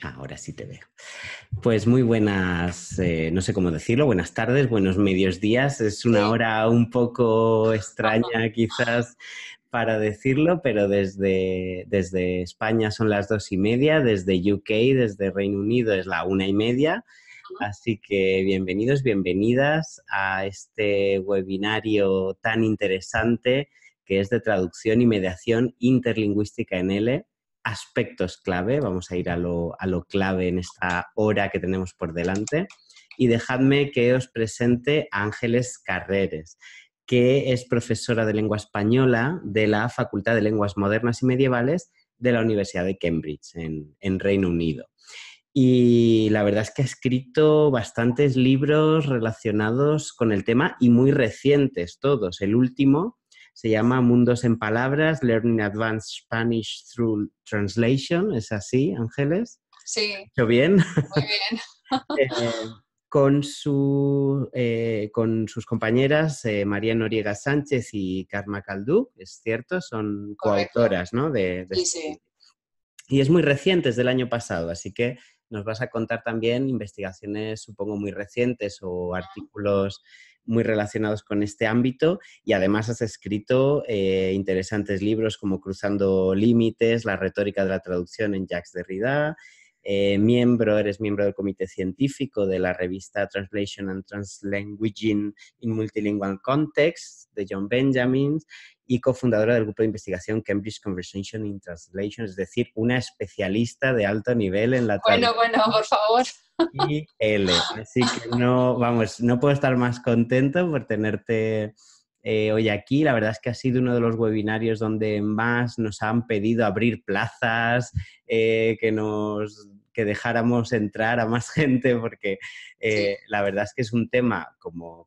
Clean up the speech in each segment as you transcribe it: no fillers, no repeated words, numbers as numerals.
Ahora sí te veo. Pues muy buenas, no sé cómo decirlo, buenas tardes, buenos medios días. Es una Sí. hora un poco extraña quizás para decirlo, pero desde España son las 2:30, desde UK, desde Reino Unido es la 1:30. Así que bienvenidos, bienvenidas a este webinario tan interesante que es de traducción y mediación interlingüística en L. Aspectos clave, vamos a ir a lo clave en esta hora que tenemos por delante. Y dejadme que os presente a Ángeles Carreres, que es profesora de lengua española de la Facultad de Lenguas Modernas y Medievales de la Universidad de Cambridge, en Reino Unido. Y la verdad es que ha escrito bastantes libros relacionados con el tema y muy recientes todos. El último se llama Mundos en Palabras, Learning Advanced Spanish Through Translation. ¿Es así, Ángeles? Sí, ¿Hecho bien? muy bien. Eh, con sus compañeras María Noriega Sánchez y Karma Caldú, es cierto, son Correcto. coautoras, ¿no?, de Sí, este sí. libro. Y es muy reciente, es del año pasado, así que nos vas a contar también investigaciones, supongo, muy recientes o artículos muy relacionados con este ámbito, y además has escrito interesantes libros como Cruzando Límites, la retórica de la traducción en Jacques Derrida, eres miembro del comité científico de la revista Translation and Translanguaging in Multilingual Context de John Benjamin, y cofundadora del grupo de investigación Cambridge Conversation in Translation, es decir, una especialista de alto nivel en la Bueno, traducción bueno, por favor. y L. Así que no, vamos, no puedo estar más contento por tenerte hoy aquí. La verdad es que ha sido uno de los webinarios donde más nos han pedido abrir plazas, que dejáramos entrar a más gente, porque Sí, la verdad es que es un tema, como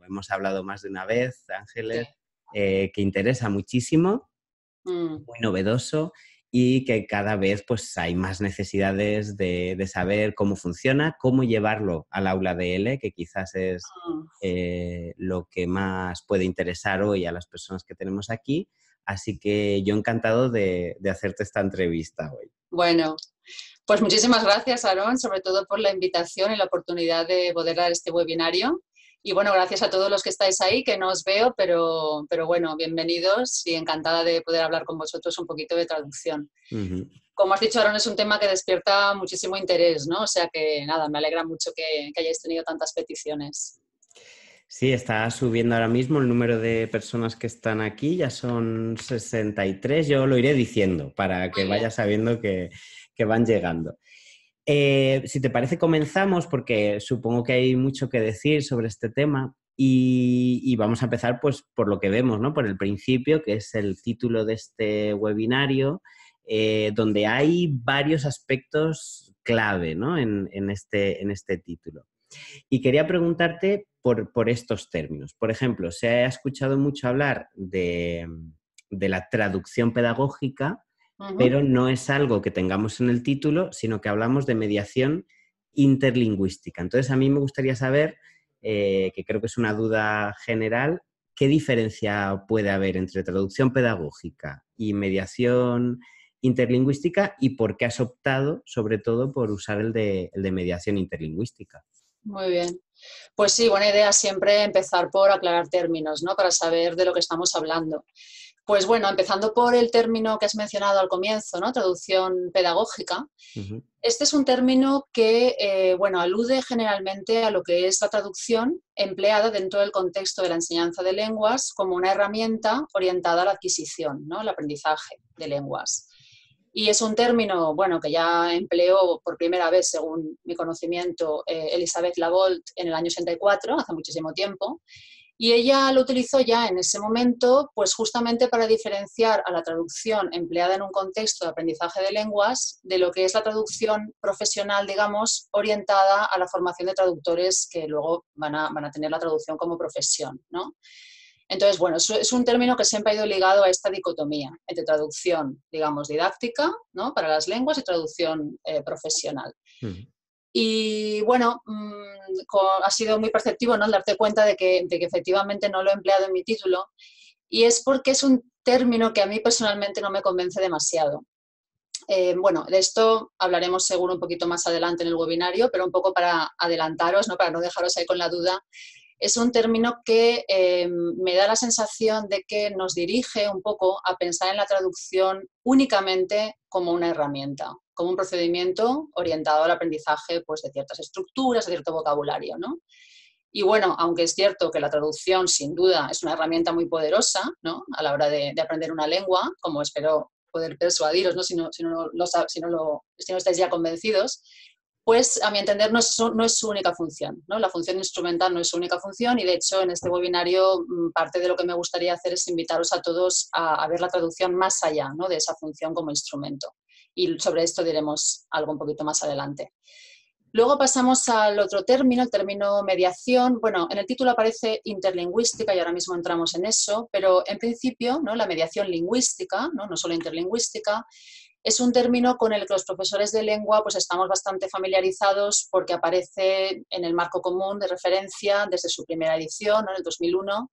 hemos hablado más de una vez, Ángeles, sí. que interesa muchísimo, Mm, muy novedoso, y que cada vez pues, hay más necesidades de saber cómo funciona, cómo llevarlo al aula de L, que quizás es mm. lo que más puede interesar hoy a las personas que tenemos aquí. Así que yo encantado de hacerte esta entrevista hoy. Bueno, pues muchísimas gracias, Aarón, sobre todo por la invitación y la oportunidad de poder dar este webinario. Y bueno, gracias a todos los que estáis ahí, que no os veo, pero bueno, bienvenidos y encantada de poder hablar con vosotros un poquito de traducción. Uh-huh. Como has dicho, Aarón, es un tema que despierta muchísimo interés, ¿no? O sea que nada, me alegra mucho que hayáis tenido tantas peticiones. Sí, está subiendo ahora mismo el número de personas que están aquí, ya son 63. Yo lo iré diciendo para que Muy bien. vayas sabiendo que van llegando. Si te parece, comenzamos porque supongo que hay mucho que decir sobre este tema, y vamos a empezar pues, por lo que vemos, ¿no? Por el principio, que es el título de este webinario, donde hay varios aspectos clave, ¿no? en este título. Y quería preguntarte por estos términos. Por ejemplo, se ha escuchado mucho hablar de la traducción pedagógica, Ujú. pero no es algo que tengamos en el título, sino que hablamos de mediación interlingüística. Entonces, a mí me gustaría saber, que creo que es una duda general, ¿qué diferencia puede haber entre traducción pedagógica y mediación interlingüística, y por qué has optado, sobre todo, por usar el de mediación interlingüística? Muy bien. Pues sí, buena idea siempre empezar por aclarar términos, ¿no? Para saber de lo que estamos hablando. Pues bueno, empezando por el término que has mencionado al comienzo, ¿no? Traducción pedagógica. Uh-huh. Este es un término que, bueno, alude generalmente a lo que es la traducción empleada dentro del contexto de la enseñanza de lenguas como una herramienta orientada a la adquisición, ¿no? El aprendizaje de lenguas. Y es un término, bueno, que ya empleó por primera vez, según mi conocimiento, Elisabeth Labolt en el año 84, hace muchísimo tiempo, y ella lo utilizó ya en ese momento, pues justamente para diferenciar a la traducción empleada en un contexto de aprendizaje de lenguas de lo que es la traducción profesional, digamos, orientada a la formación de traductores que luego van a tener la traducción como profesión, ¿no? Entonces, bueno, es un término que siempre ha ido ligado a esta dicotomía entre traducción, digamos, didáctica, ¿no? Para las lenguas, y traducción profesional. Uh-huh. Y bueno, ha sido muy perceptivo, ¿no? El darte cuenta de que efectivamente no lo he empleado en mi título, y es porque es un término que a mí personalmente no me convence demasiado. Bueno, de esto hablaremos seguro un poquito más adelante en el webinario, pero un poco para adelantaros, ¿no? Para no dejaros ahí con la duda. Es un término que me da la sensación de que nos dirige un poco a pensar en la traducción únicamente como una herramienta, como un procedimiento orientado al aprendizaje, pues, de ciertas estructuras, de cierto vocabulario, ¿no? Y bueno, aunque es cierto que la traducción sin duda es una herramienta muy poderosa, ¿no? A la hora de aprender una lengua, como espero poder persuadiros, ¿no? Si no estáis ya convencidos, pues a mi entender no es su única función, ¿no? La función instrumental no es su única función y de hecho en este webinario parte de lo que me gustaría hacer es invitaros a todos a ver la traducción más allá, ¿no? De esa función como instrumento. Y sobre esto diremos algo un poquito más adelante. Luego pasamos al otro término, el término mediación. Bueno, en el título aparece interlingüística y ahora mismo entramos en eso, pero en principio, ¿no? La mediación lingüística, no solo interlingüística, es un término con el que los profesores de lengua pues, estamos bastante familiarizados porque aparece en el marco común de referencia desde su primera edición, ¿no? En el 2001.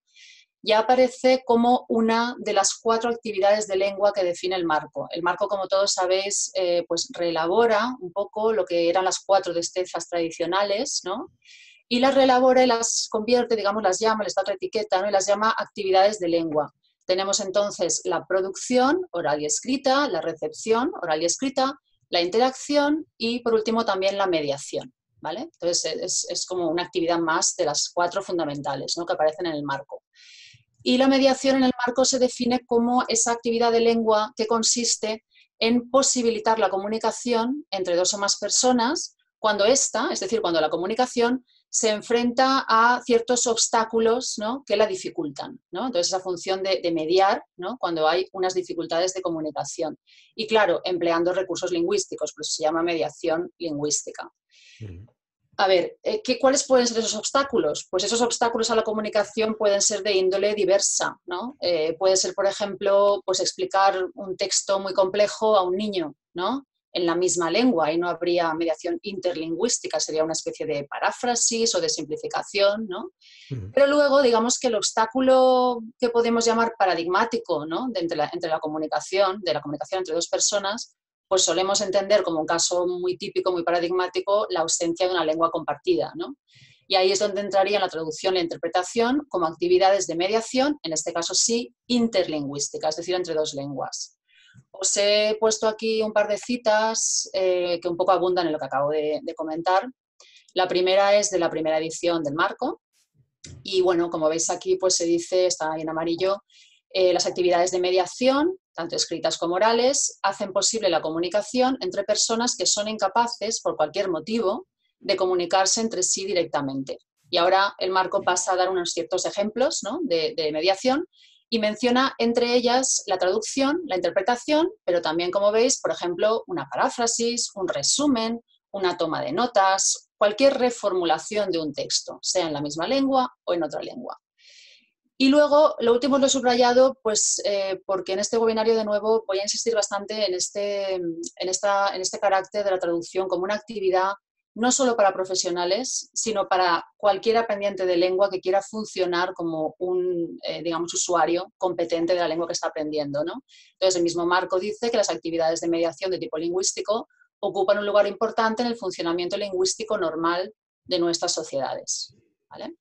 Ya aparece como una de las 4 actividades de lengua que define el marco. El marco, como todos sabéis, pues reelabora un poco lo que eran las 4 destrezas tradicionales, ¿no? Y las reelabora y las convierte, digamos, las llama, les da otra etiqueta, ¿no? Y las llama actividades de lengua. Tenemos entonces la producción oral y escrita, la recepción oral y escrita, la interacción y, por último, también la mediación, ¿vale? Entonces, es como una actividad más de las 4 fundamentales, ¿no? Que aparecen en el marco. Y la mediación en el marco se define como esa actividad de lengua que consiste en posibilitar la comunicación entre 2 o más personas cuando ésta, es decir, cuando la comunicación se enfrenta a ciertos obstáculos, ¿no? Que la dificultan, ¿no? Entonces, esa función de mediar, ¿no? Cuando hay unas dificultades de comunicación. Y claro, empleando recursos lingüísticos, por eso se llama mediación lingüística. A ver, ¿cuáles pueden ser esos obstáculos? Pues esos obstáculos a la comunicación pueden ser de índole diversa, ¿no? Puede ser, por ejemplo, pues explicar un texto muy complejo a un niño, ¿no? En la misma lengua y no habría mediación interlingüística, sería una especie de paráfrasis o de simplificación, ¿no? Pero luego, digamos que el obstáculo que podemos llamar paradigmático, ¿no? Entre la comunicación, de la comunicación entre 2 personas, pues solemos entender como un caso muy típico, muy paradigmático, la ausencia de una lengua compartida, ¿no? Y ahí es donde entraría la traducción e la interpretación como actividades de mediación, en este caso sí, interlingüística, es decir, entre 2 lenguas. Os he puesto aquí un par de citas que un poco abundan en lo que acabo de comentar. La primera es de la primera edición del marco y bueno, como veis aquí pues se dice, está ahí en amarillo, las actividades de mediación, tanto escritas como orales, hacen posible la comunicación entre personas que son incapaces, por cualquier motivo, de comunicarse entre sí directamente. Y ahora el marco pasa a dar unos ciertos ejemplos, ¿no? de mediación y menciona entre ellas la traducción, la interpretación, pero también, como veis, por ejemplo, una paráfrasis, un resumen, una toma de notas, cualquier reformulación de un texto, sea en la misma lengua o en otra lengua. Y luego, lo último lo he subrayado, pues porque en este webinario de nuevo voy a insistir bastante en este carácter de la traducción como una actividad no solo para profesionales, sino para cualquier aprendiente de lengua que quiera funcionar como un, digamos, usuario competente de la lengua que está aprendiendo, ¿no? Entonces, el mismo marco dice que las actividades de mediación de tipo lingüístico ocupan un lugar importante en el funcionamiento lingüístico normal de nuestras sociedades, ¿vale?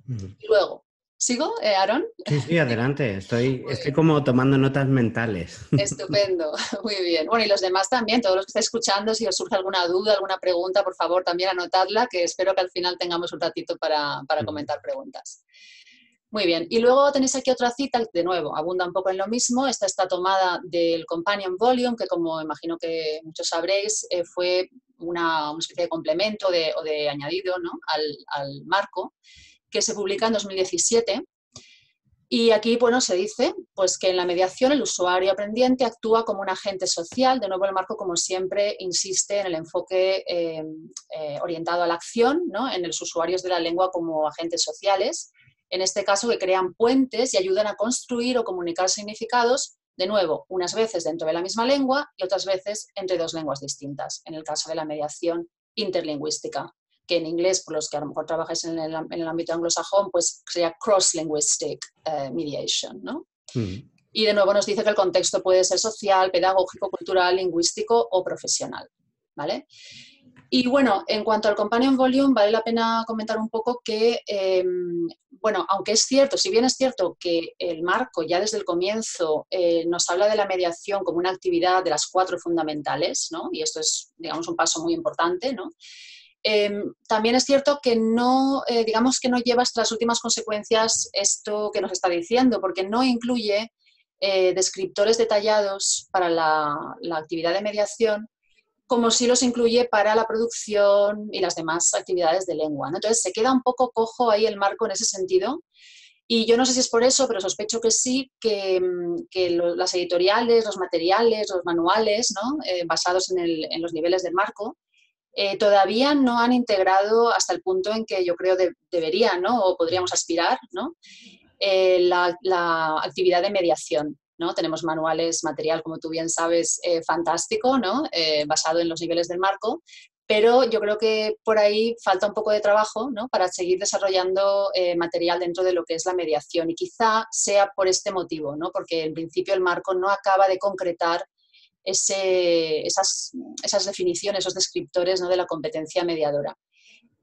Y luego, ¿sigo, Aaron? Sí, sí, adelante. Estoy Muy como tomando notas mentales. estupendo, muy bien. Bueno, y los demás también, todos los que estáis escuchando, si os surge alguna duda, alguna pregunta, por favor, también anotadla, que espero que al final tengamos un ratito para comentar preguntas. Muy bien, y luego tenéis aquí otra cita, de nuevo, abunda un poco en lo mismo. Esta está tomada del Companion Volume, que como imagino que muchos sabréis, fue una especie de complemento o de añadido, ¿no? al marco, que se publica en 2017. Y aquí, bueno, se dice pues, que en la mediación el usuario aprendiente actúa como un agente social. De nuevo, el marco, como siempre, insiste en el enfoque orientado a la acción, ¿no? En los usuarios de la lengua como agentes sociales, en este caso que crean puentes y ayudan a construir o comunicar significados, de nuevo, unas veces dentro de la misma lengua y otras veces entre 2 lenguas distintas, en el caso de la mediación interlingüística, que en inglés, por los que a lo mejor trabajáis en el ámbito anglosajón, pues sería cross-linguistic mediation, ¿no? Y de nuevo nos dice que el contexto puede ser social, pedagógico, cultural, lingüístico o profesional, ¿vale? Y bueno, en cuanto al Companion Volume, vale la pena comentar un poco que, bueno, aunque es cierto, si bien es cierto que el marco ya desde el comienzo nos habla de la mediación como una actividad de las 4 fundamentales, ¿no? Y esto es, digamos, un paso muy importante, ¿no? También es cierto que no, digamos que no lleva hasta las últimas consecuencias esto que nos está diciendo, porque no incluye descriptores detallados para la actividad de mediación, como si los incluye para la producción y las demás actividades de lengua, ¿no? Entonces se queda un poco cojo ahí el marco en ese sentido. Y yo no sé si es por eso, pero sospecho que sí, que las editoriales, los materiales, los manuales, ¿no? Basados en los niveles del marco, todavía no han integrado hasta el punto en que yo creo deberían, ¿no? O podríamos aspirar, ¿no? La actividad de mediación, ¿no? Tenemos manuales, material, como tú bien sabes, fantástico, ¿no? Basado en los niveles del marco, pero yo creo que por ahí falta un poco de trabajo, ¿no? Para seguir desarrollando material dentro de lo que es la mediación, y quizá sea por este motivo, ¿no? Porque en principio el marco no acaba de concretar esas definiciones, esos descriptores, ¿no? De la competencia mediadora.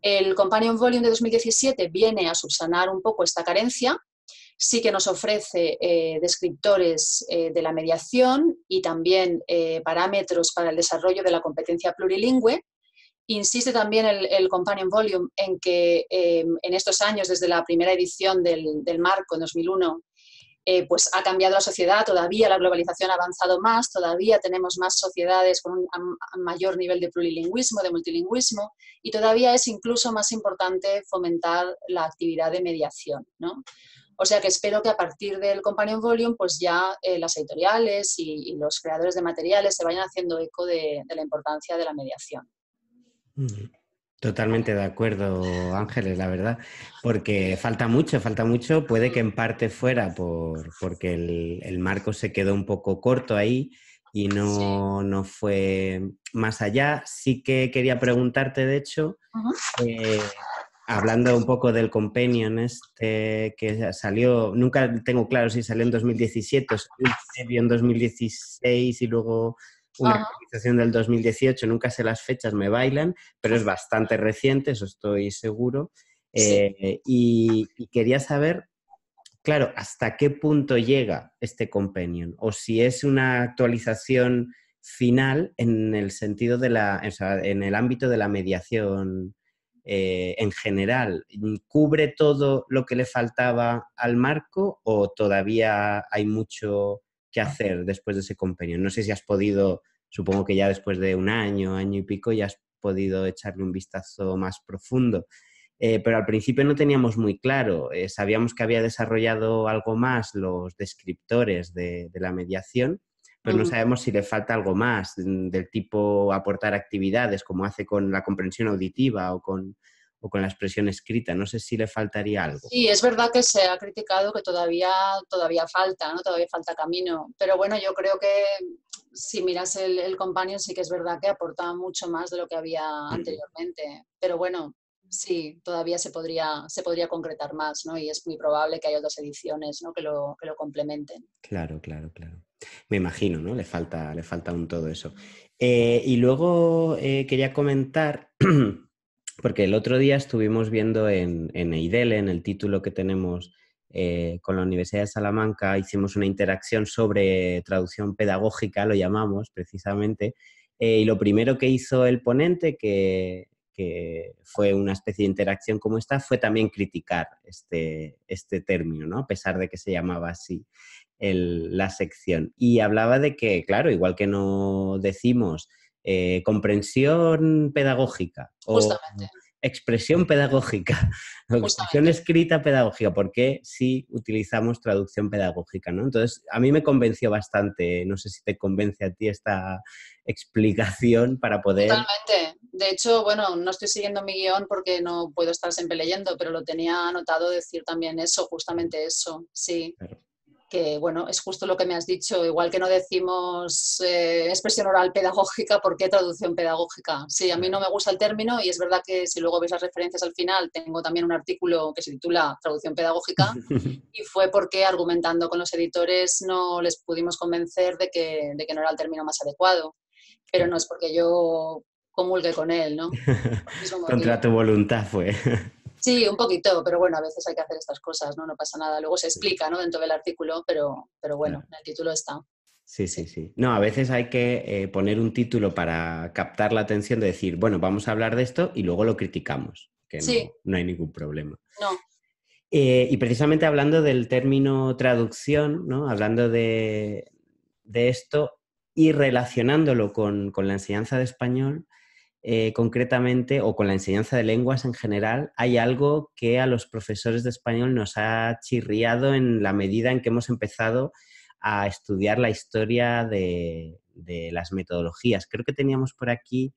El Companion Volume de 2017 viene a subsanar un poco esta carencia. Sí que nos ofrece descriptores de la mediación y también parámetros para el desarrollo de la competencia plurilingüe. Insiste también el Companion Volume en que en estos años, desde la primera edición del marco en 2001, pues ha cambiado la sociedad, todavía la globalización ha avanzado más, todavía tenemos más sociedades con un mayor nivel de plurilingüismo, de multilingüismo, y todavía es incluso más importante fomentar la actividad de mediación, ¿no? O sea que espero que a partir del Companion Volume, pues ya las editoriales y los creadores de materiales se vayan haciendo eco de la importancia de la mediación. Totalmente de acuerdo, Ángeles, la verdad, porque falta mucho, puede que en parte fuera porque el marco se quedó un poco corto ahí y no fue más allá. Sí que quería preguntarte, de hecho, hablando un poco del Companion este que salió, nunca tengo claro si salió en 2017 o salió en 2016 y luego una actualización del 2018, nunca sé las fechas, me bailan, pero es bastante reciente, eso estoy seguro. Y quería saber, claro, hasta qué punto llega este Companion, o si es una actualización final en el sentido o sea, en el ámbito de la mediación en general. ¿Cubre todo lo que le faltaba al marco o todavía hay mucho que hacer después de ese Companion? No sé si has podido, supongo que ya después de un año y pico, ya has podido echarle un vistazo más profundo. Pero al principio no teníamos muy claro. Sabíamos que había desarrollado algo más los descriptores de la mediación, pero no sabemos si le falta algo más del tipo aportar actividades, como hace con la comprensión auditiva o con la expresión escrita. No sé si le faltaría algo. Sí, es verdad que se ha criticado que todavía falta, ¿no? Todavía falta camino. Pero bueno, yo creo que si miras el Companion, sí que es verdad que aporta mucho más de lo que había anteriormente. Pero bueno, sí, todavía se podría concretar más, ¿no? Y es muy probable que haya otras ediciones, ¿no? que lo complementen. Claro. Me imagino, ¿no? Le falta aún todo eso. Y luego quería comentar, porque el otro día estuvimos viendo en EIDELE, en el título que tenemos con la Universidad de Salamanca, hicimos una interacción sobre traducción pedagógica, lo llamamos precisamente, y lo primero que hizo el ponente, que fue una especie de interacción como esta, fue también criticar este término, ¿no? A pesar de que se llamaba así la sección. Y hablaba de que, claro, igual que no decimos comprensión pedagógica o Justamente. expresión pedagógica o expresión escrita pedagógica, ¿por qué si utilizamos traducción pedagógica, ¿no? Entonces, a mí me convenció bastante, no sé si te convence a ti esta explicación para poder... Totalmente. De hecho, bueno, no estoy siguiendo mi guión porque no puedo estar siempre leyendo, pero lo tenía anotado decir también eso, justamente eso, sí. Claro. que, bueno, es justo lo que me has dicho, igual que no decimos expresión oral pedagógica, ¿por qué traducción pedagógica? Sí, a mí no me gusta el término y es verdad que si luego veis las referencias al final, tengo también un artículo que se titula Traducción pedagógica y fue porque argumentando con los editores no les pudimos convencer de que no era el término más adecuado, pero no es porque yo comulgue con él, ¿no? Por el mismo Contra motivo. tu voluntad fue. Sí, un poquito, pero bueno, a veces hay que hacer estas cosas, ¿no? No pasa nada. Luego se explica, ¿no? Dentro del artículo, pero bueno, Claro. en el título está. Sí, Sí. sí, sí. No, a veces hay que poner un título para captar la atención de decir, bueno, vamos a hablar de esto y luego lo criticamos, que Sí, no hay ningún problema. no. Y precisamente hablando del término traducción, ¿no? Hablando de esto y relacionándolo con la enseñanza de español, concretamente, o con la enseñanza de lenguas en general, hay algo que a los profesores de español nos ha chirriado en la medida en que hemos empezado a estudiar la historia de las metodologías. Creo que teníamos por aquí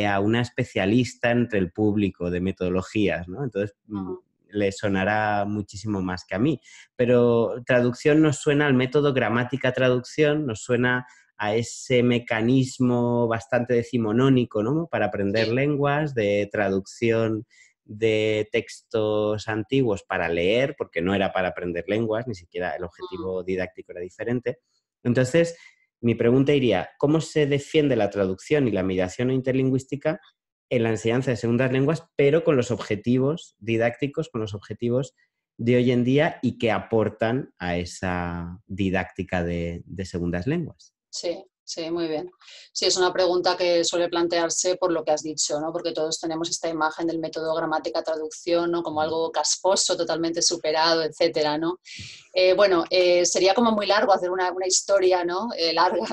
a una especialista entre el público de metodologías, ¿no? Entonces, Ujú, le sonará muchísimo más que a mí. Pero traducción nos suena al método gramática-traducción, nos suena a ese mecanismo bastante decimonónico, ¿no? Para aprender sí. lenguas, de traducción de textos antiguos para leer, porque no era para aprender lenguas, ni siquiera el Ujú. objetivo didáctico era diferente. Entonces, mi pregunta iría, ¿cómo se defiende la traducción y la mediación interlingüística en la enseñanza de segundas lenguas, pero con los objetivos didácticos, con los objetivos de hoy en día y que aportan a esa didáctica de segundas lenguas? Sí, sí, muy bien. Sí, es una pregunta que suele plantearse por lo que has dicho, ¿no? Porque todos tenemos esta imagen del método gramática-traducción, ¿no? Como algo casposo, totalmente superado, etcétera, ¿no? Bueno, sería como muy largo hacer una historia, ¿no? Larga,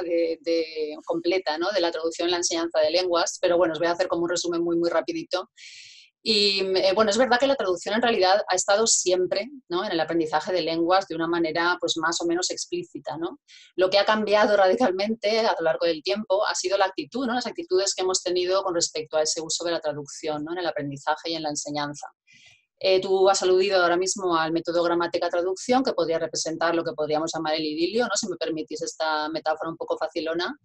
completa, ¿no? De la traducción en la enseñanza de lenguas, pero bueno, os voy a hacer como un resumen muy, muy rapidito. Y bueno, es verdad que la traducción en realidad ha estado siempre, ¿no? En el aprendizaje de lenguas de una manera pues más o menos explícita, ¿no? Lo que ha cambiado radicalmente a lo largo del tiempo ha sido la actitud, ¿no? Las actitudes que hemos tenido con respecto a ese uso de la traducción, ¿no? En el aprendizaje y en la enseñanza. Tú has aludido ahora mismo al método gramática-traducción, que podría representar lo que podríamos llamar el idilio, ¿no? Si me permitís esta metáfora un poco facilona.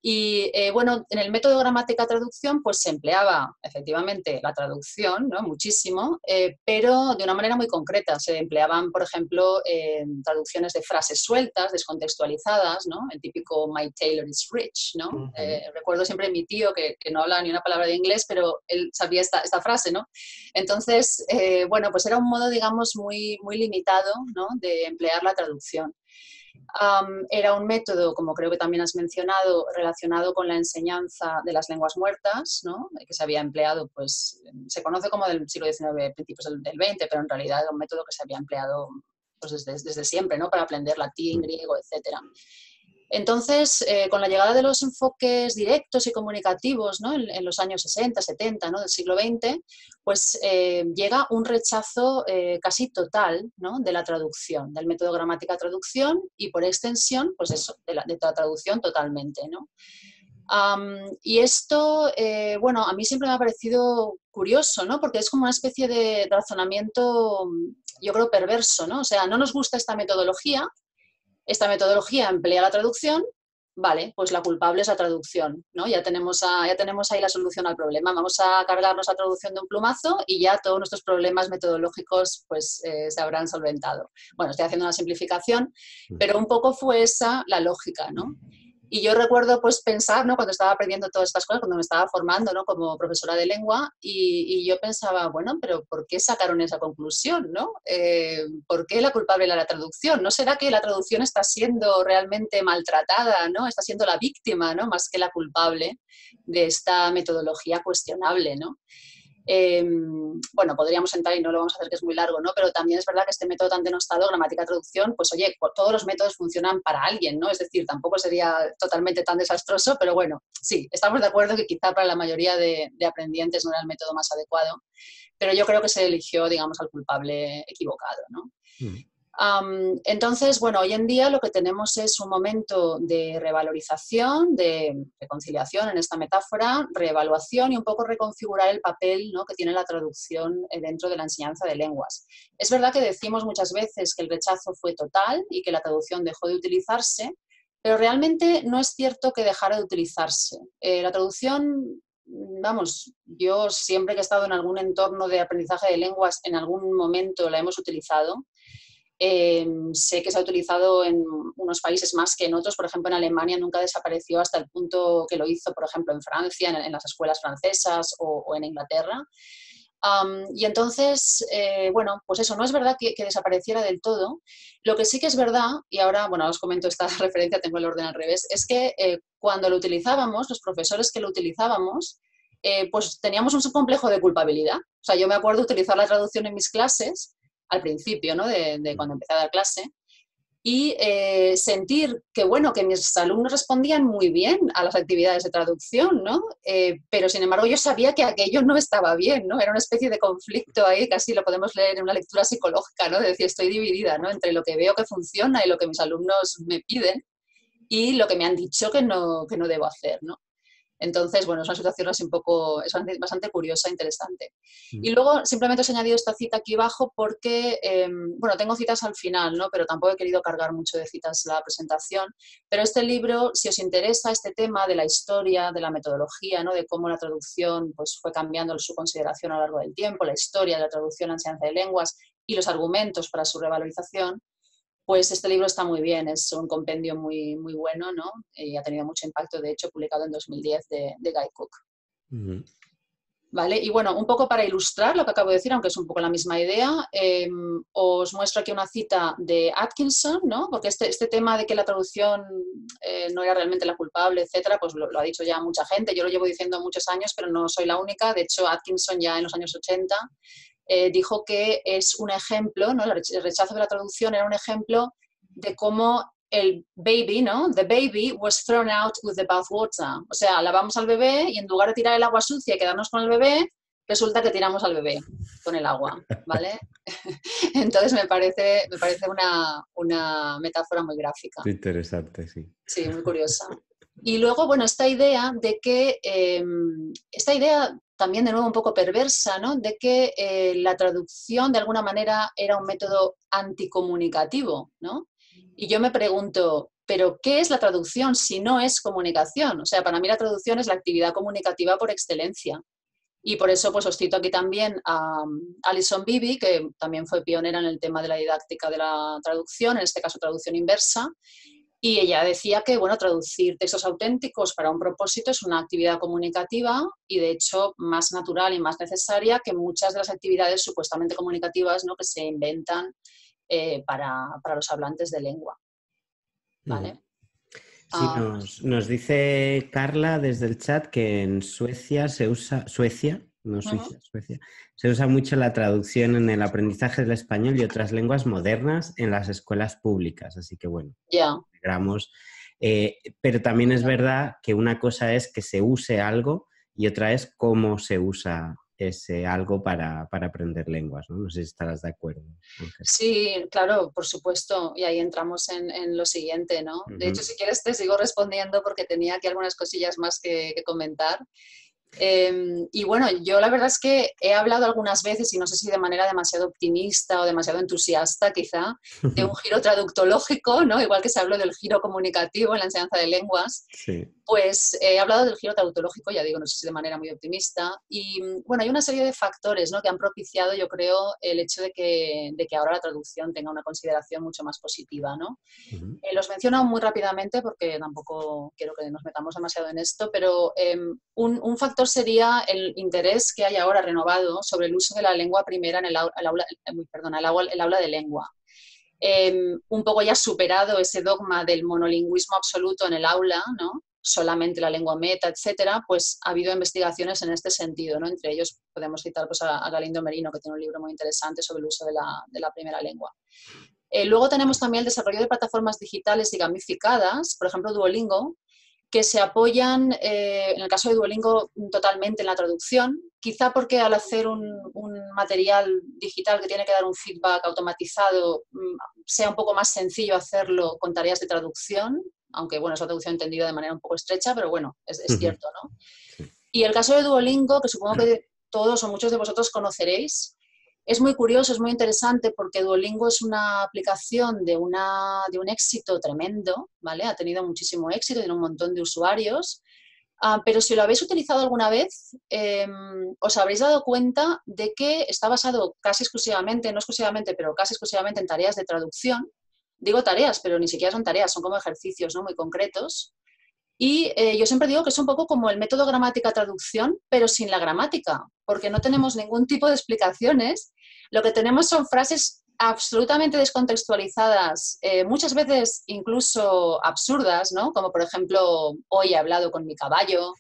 Y bueno, en el método gramática-traducción pues se empleaba efectivamente la traducción, ¿no? Muchísimo, pero de una manera muy concreta. Se empleaban, por ejemplo, traducciones de frases sueltas, descontextualizadas, ¿no? El típico My Tailor is rich, ¿no? Recuerdo siempre a mi tío que no hablaba ni una palabra de inglés, pero él sabía esta frase, ¿no? Entonces, bueno, pues era un modo, digamos, muy, muy limitado, ¿no? De emplear la traducción. Era un método, como creo que también has mencionado, relacionado con la enseñanza de las lenguas muertas, ¿no? Que se había empleado, pues, se conoce como del siglo XIX, principios del XX, pero en realidad era un método que se había empleado pues, desde siempre, ¿no? Para aprender latín, griego, etcétera. Entonces, con la llegada de los enfoques directos y comunicativos, ¿no? En los años 60, 70, ¿no? Del siglo XX, pues llega un rechazo casi total, ¿no? De la traducción, del método gramática-traducción y por extensión, pues eso, de la traducción totalmente, ¿no? Y esto, bueno, a mí siempre me ha parecido curioso, ¿no? Porque es como una especie de razonamiento, yo creo, perverso, ¿no? O sea, no nos gusta esta metodología emplea la traducción, vale, pues la culpable es la traducción, ¿no? Ya tenemos ahí la solución al problema. Vamos a cargarnos la traducción de un plumazo y ya todos nuestros problemas metodológicos pues se habrán solventado. Bueno, estoy haciendo una simplificación, pero un poco fue esa la lógica, ¿no? Y yo recuerdo pues pensar, ¿no? Cuando estaba aprendiendo todas estas cosas, cuando me estaba formando, ¿no? Como profesora de lengua, y yo pensaba, bueno, pero ¿por qué sacaron esa conclusión, ¿no? ¿Por qué la culpable era la traducción? ¿No será que la traducción está siendo realmente maltratada, ¿no? Está siendo la víctima, ¿no? Más que la culpable de esta metodología cuestionable, ¿no? Bueno, podríamos entrar y no lo vamos a hacer, que es muy largo, ¿no? Pero también es verdad que este método tan denostado, gramática-traducción, pues oye, todos los métodos funcionan para alguien, ¿no? Es decir, tampoco sería totalmente tan desastroso, pero bueno, sí, estamos de acuerdo que quizá para la mayoría de aprendientes no era el método más adecuado, pero yo creo que se eligió, digamos, al culpable equivocado, ¿no? Entonces, bueno, hoy en día lo que tenemos es un momento de revalorización, de reconciliación en esta metáfora, reevaluación y un poco reconfigurar el papel, ¿no?, que tiene la traducción dentro de la enseñanza de lenguas. Es verdad que decimos muchas veces que el rechazo fue total y que la traducción dejó de utilizarse, pero realmente no es cierto que dejara de utilizarse. La traducción, vamos, yo siempre que he estado en algún entorno de aprendizaje de lenguas, en algún momento la hemos utilizado. Sé que se ha utilizado en unos países más que en otros. Por ejemplo, en Alemania nunca desapareció hasta el punto que lo hizo, por ejemplo, en Francia, en las escuelas francesas o en Inglaterra. Y entonces, bueno, pues eso, no es verdad que desapareciera del todo. Lo que sí que es verdad, y ahora, bueno, os comento esta referencia, tengo el orden al revés, es que cuando lo utilizábamos, los profesores que lo utilizábamos, pues teníamos un complejo de culpabilidad. O sea, yo me acuerdo utilizar la traducción en mis clases, al principio, ¿no?, de cuando empecé a dar clase, y sentir que, bueno, que mis alumnos respondían muy bien a las actividades de traducción, ¿no? Pero, sin embargo, yo sabía que aquello no estaba bien, ¿no? Era una especie de conflicto ahí, casi lo podemos leer en una lectura psicológica, ¿no? De decir, estoy dividida, ¿no?, entre lo que veo que funciona y lo que mis alumnos me piden y lo que me han dicho que no debo hacer, ¿no? Entonces, bueno, es una situación así un poco, es bastante curiosa, interesante. Y luego simplemente os he añadido esta cita aquí abajo porque, bueno, tengo citas al final, ¿no?, pero tampoco he querido cargar mucho de citas la presentación. Pero este libro, si os interesa este tema de la historia, de la metodología, ¿no?, de cómo la traducción pues, fue cambiando su consideración a lo largo del tiempo, la historia de la traducción a enseñanza de lenguas y los argumentos para su revalorización, pues este libro está muy bien, es un compendio muy, muy bueno, ¿no? Y ha tenido mucho impacto, de hecho, publicado en 2010 de Guy Cook. ¿Vale? Y bueno, un poco para ilustrar lo que acabo de decir, aunque es un poco la misma idea, os muestro aquí una cita de Atkinson, ¿no? Porque este tema de que la traducción no era realmente la culpable, etcétera, pues lo ha dicho ya mucha gente. Yo lo llevo diciendo muchos años, pero no soy la única. De hecho, Atkinson ya en los años 80 dijo que es un ejemplo, ¿no?, el rechazo de la traducción era un ejemplo de cómo el baby, ¿no?, the baby was thrown out with the bathwater. O sea, lavamos al bebé y en lugar de tirar el agua sucia y quedarnos con el bebé, resulta que tiramos al bebé con el agua, ¿vale? Entonces me parece una metáfora muy gráfica. Interesante, sí. Sí, muy curiosa. Y luego, bueno, esta idea de que, esta idea también de nuevo un poco perversa, ¿no?, de que la traducción de alguna manera era un método anticomunicativo, ¿no? Y yo me pregunto, ¿pero qué es la traducción si no es comunicación? O sea, para mí la traducción es la actividad comunicativa por excelencia. Y por eso pues os cito aquí también a Alison Beebe, que también fue pionera en el tema de la didáctica de la traducción, en este caso traducción inversa. Y ella decía que, bueno, traducir textos auténticos para un propósito es una actividad comunicativa y, de hecho, más natural y más necesaria que muchas de las actividades supuestamente comunicativas, ¿no?, que se inventan para los hablantes de lengua. ¿Vale? Sí, nos dice Carla desde el chat que en Suecia se usa, Suecia, no Suiza, Suecia, se usa mucho la traducción en el aprendizaje del español y otras lenguas modernas en las escuelas públicas, así que bueno, alegramos. Pero también es verdad que una cosa es que se use algo y otra es cómo se usa ese algo para aprender lenguas, ¿no? No sé si estarás de acuerdo. Sí, claro, por supuesto, y ahí entramos en lo siguiente, ¿no? De hecho, si quieres te sigo respondiendo porque tenía aquí algunas cosillas más que comentar. Y bueno, yo la verdad es que he hablado algunas veces, y no sé si de manera demasiado optimista o demasiado entusiasta quizá, de un giro traductológico, ¿no?, igual que se habló del giro comunicativo en la enseñanza de lenguas. Sí. Pues he hablado del giro traductológico, ya digo, no sé si de manera muy optimista. Y bueno, hay una serie de factores, ¿no?, que han propiciado, yo creo, el hecho de que ahora la traducción tenga una consideración mucho más positiva, ¿no? Los menciono muy rápidamente porque tampoco quiero que nos metamos demasiado en esto, pero un factor sería el interés que hay ahora renovado sobre el uso de la lengua primera en el aula de lengua. Un poco ya superado ese dogma del monolingüismo absoluto en el aula, ¿no?, solamente la lengua meta, etcétera, pues ha habido investigaciones en este sentido, ¿no? Entre ellos podemos citar pues, a Galindo Merino, que tiene un libro muy interesante sobre el uso de la primera lengua. Luego tenemos también el desarrollo de plataformas digitales y gamificadas, por ejemplo Duolingo, que se apoyan, en el caso de Duolingo, totalmente en la traducción, quizá porque al hacer un material digital que tiene que dar un feedback automatizado, sea un poco más sencillo hacerlo con tareas de traducción, aunque bueno, es la traducción entendida de manera un poco estrecha, pero bueno, es cierto, ¿no? Sí. Y el caso de Duolingo, que supongo que todos o muchos de vosotros conoceréis, es muy curioso, es muy interesante porque Duolingo es una aplicación de un éxito tremendo, ¿vale? Ha tenido muchísimo éxito, tiene un montón de usuarios, pero si lo habéis utilizado alguna vez, os habréis dado cuenta de que está basado casi exclusivamente, no exclusivamente, pero casi exclusivamente en tareas de traducción. Digo tareas, pero ni siquiera son tareas, son como ejercicios, ¿no? Muy concretos. Y yo siempre digo que es un poco como el método gramática-traducción, pero sin la gramática, porque no tenemos ningún tipo de explicaciones. Lo que tenemos son frases absolutamente descontextualizadas, muchas veces incluso absurdas, ¿no? Como por ejemplo, hoy he hablado con mi caballo,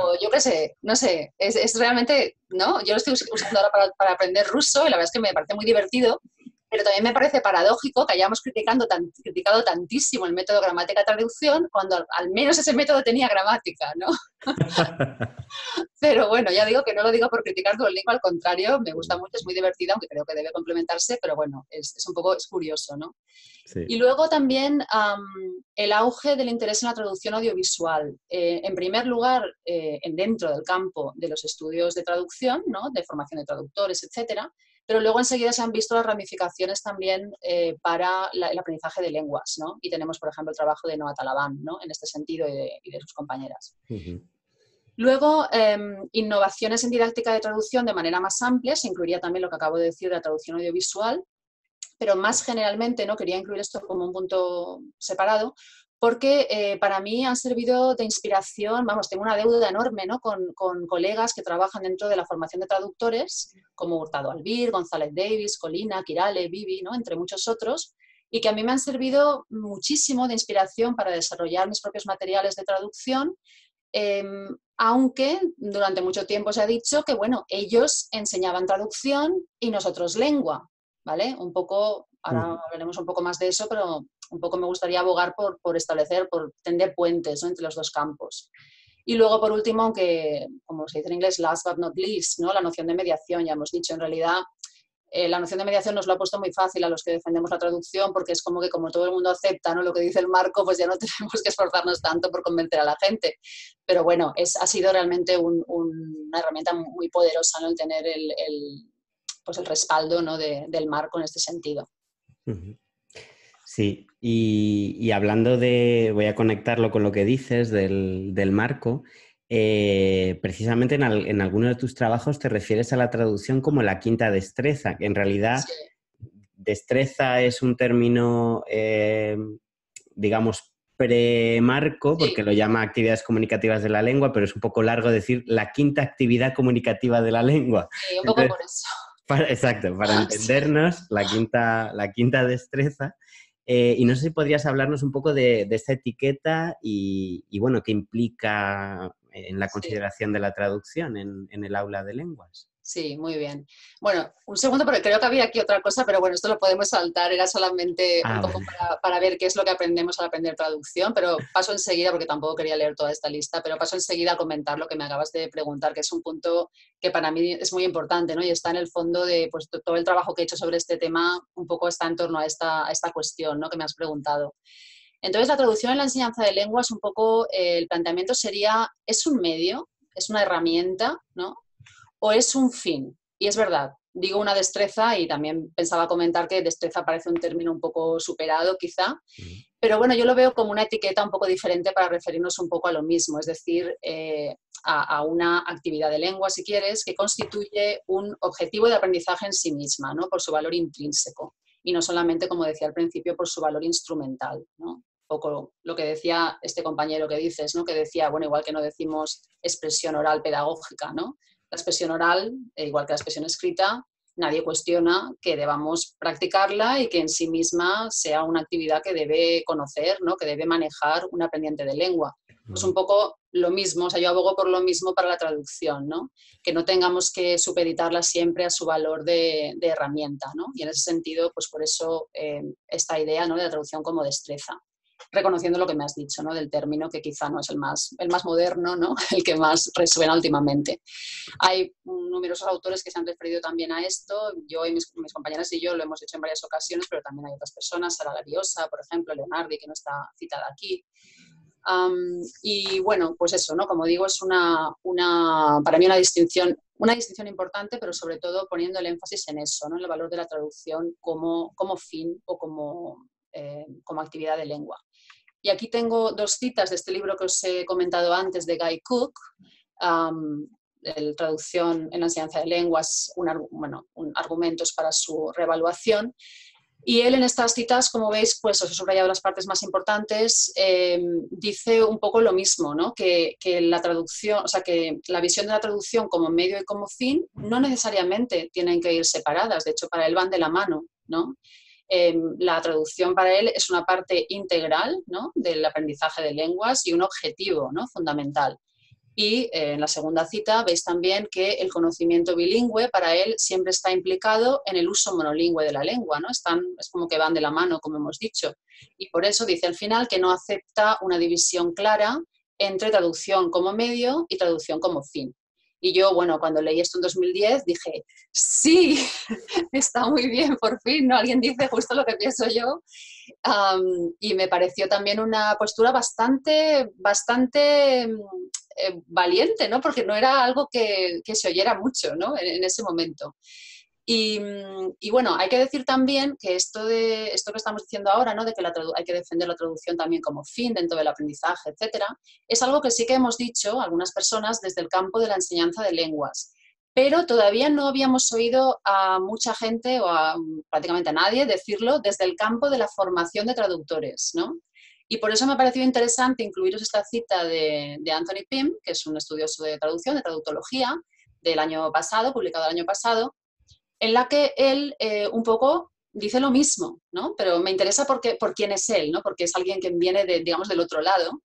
o yo qué sé, no sé, es realmente, ¿no? Yo lo estoy usando ahora para aprender ruso y la verdad es que me parece muy divertido, pero también me parece paradójico que hayamos criticado tantísimo el método gramática-traducción cuando al menos ese método tenía gramática, ¿no? Pero bueno, ya digo que no lo digo por criticar Duolingo, al contrario, me gusta mucho, es muy divertida, aunque creo que debe complementarse, pero bueno, es un poco, es curioso, ¿no? Sí. Y luego también el auge del interés en la traducción audiovisual. En primer lugar, dentro del campo de los estudios de traducción, ¿no? De formación de traductores, etcétera, pero luego enseguida se han visto las ramificaciones también para el aprendizaje de lenguas, ¿no? Y tenemos, por ejemplo, el trabajo de Noa Talabán, ¿no? En este sentido y de sus compañeras. Uh-huh. Luego, innovaciones en didáctica de traducción de manera más amplia, se incluiría también lo que acabo de decir de la traducción audiovisual, pero más generalmente no quería incluir esto como un punto separado, porque para mí han servido de inspiración, vamos, tengo una deuda enorme, ¿no? con colegas que trabajan dentro de la formación de traductores, como Hurtado Albir, González Davis, Colina, Quirale, Vivi, ¿no? Entre muchos otros, y que a mí me han servido muchísimo de inspiración para desarrollar mis propios materiales de traducción, eh, aunque durante mucho tiempo se ha dicho que, bueno, ellos enseñaban traducción y nosotros lengua, ¿vale? Un poco, ahora Uh-huh. hablaremos un poco más de eso, pero un poco me gustaría abogar por establecer, por tender puentes, ¿no? Entre los dos campos. Y luego, por último, aunque, como se dice en inglés, last but not least, ¿no? La noción de mediación, ya hemos dicho, en realidad la noción de mediación nos lo ha puesto muy fácil a los que defendemos la traducción, porque es como que como todo el mundo acepta, ¿no? Lo que dice el marco, pues ya no tenemos que esforzarnos tanto por convencer a la gente. Pero bueno, ha sido realmente una herramienta muy poderosa, ¿no? El tener pues el respaldo, ¿no? del marco en este sentido. Uh-huh. Sí, y hablando voy a conectarlo con lo que dices del marco, precisamente en algunos de tus trabajos te refieres a la traducción como la quinta destreza, que en realidad Sí. destreza es un término, digamos, premarco, porque Sí, lo llama actividades comunicativas de la lengua, pero es un poco largo decir la quinta actividad comunicativa de la lengua. sí, un poco Entonces, por eso. exacto, para Sí. entendernos, la quinta destreza. Y no sé si podrías hablarnos un poco de esta etiqueta y, bueno, qué implica en la Sí. consideración de la traducción en el aula de lenguas. Sí, muy bien. Bueno, un segundo, porque creo que había aquí otra cosa, pero bueno, esto lo podemos saltar, era solamente un Ah, poco vale. para ver qué es lo que aprendemos al aprender traducción, pero paso enseguida, porque tampoco quería leer toda esta lista, pero paso enseguida a comentar lo que me acabas de preguntar, que es un punto que para mí es muy importante, ¿no? Y está en el fondo de pues, todo el trabajo que he hecho sobre este tema, un poco está en torno a esta cuestión, ¿no? Que me has preguntado. Entonces, la traducción en la enseñanza de lenguas, un poco el planteamiento sería, ¿es un medio? ¿Es una herramienta? ¿No? ¿O es un fin? Y es verdad, digo una destreza y también pensaba comentar que destreza parece un término un poco superado quizá, Mm. pero bueno, yo lo veo como una etiqueta un poco diferente para referirnos un poco a lo mismo, es decir, a una actividad de lengua, si quieres, que constituye un objetivo de aprendizaje en sí misma, ¿no? Por su valor intrínseco y no solamente, como decía al principio, por su valor instrumental, ¿no? Un poco lo que decía este compañero que dices, ¿no? Que decía, bueno, igual que no decimos expresión oral pedagógica, ¿no? La expresión oral, igual que la expresión escrita, nadie cuestiona que debamos practicarla y que en sí misma sea una actividad que debe conocer, ¿no? Que debe manejar un aprendiente de lengua. Pues un poco lo mismo, o sea, yo abogo por lo mismo para la traducción, ¿no? Que no tengamos que supeditarla siempre a su valor de herramienta, ¿no? Y en ese sentido, pues por eso esta idea, ¿no? De la traducción como destreza. reconociendo lo que me has dicho, ¿no? Del término que quizá no es el más moderno, ¿no? El que más resuena últimamente. Hay numerosos autores que se han referido también a esto. Yo y mis compañeras y yo lo hemos hecho en varias ocasiones, pero también hay otras personas, Sara Lariosa, por ejemplo, Leonardi, que no está citada aquí. Y bueno, pues eso, ¿no? Como digo, es para mí una distinción importante, pero sobre todo poniendo el énfasis en eso, ¿no? En el valor de la traducción como fin o como actividad de lengua. Y aquí tengo 2 citas de este libro que os he comentado antes, de Guy Cook, traducción en la enseñanza de lenguas, argumentos para su reevaluación. Y él en estas citas, como veis, pues os he subrayado las partes más importantes, dice un poco lo mismo, ¿no? Que la traducción, o sea, que la visión de la traducción como medio y como fin no necesariamente tienen que ir separadas, de hecho para él van de la mano, ¿no? La traducción para él es una parte integral, ¿no? Del aprendizaje de lenguas y un objetivo, ¿no? Fundamental. Y en la segunda cita veis también que el conocimiento bilingüe para él siempre está implicado en el uso monolingüe de la lengua, ¿no? Es como que van de la mano, como hemos dicho. Y por eso dice al final que no acepta una división clara entre traducción como medio y traducción como fin. Y yo, bueno, cuando leí esto en 2010 dije, sí, está muy bien, por fin, ¿no? Alguien dice justo lo que pienso yo. Y me pareció también una postura bastante valiente, ¿no? Porque no era algo que se oyera mucho, ¿no? En ese momento. Y bueno, hay que decir también que esto que estamos diciendo ahora, ¿no? De que hay que defender la traducción también como fin dentro del aprendizaje, etcétera, es algo que sí que hemos dicho algunas personas desde el campo de la enseñanza de lenguas. Pero todavía no habíamos oído a mucha gente o prácticamente a nadie decirlo desde el campo de la formación de traductores, ¿no? Y por eso me ha parecido interesante incluiros esta cita de Anthony Pym, que es un estudioso de traducción, de traductología, del año pasado, publicado el año pasado, en la que él un poco dice lo mismo, ¿no? Pero me interesa por quién es él, ¿no? Porque es alguien que viene, digamos, del otro lado.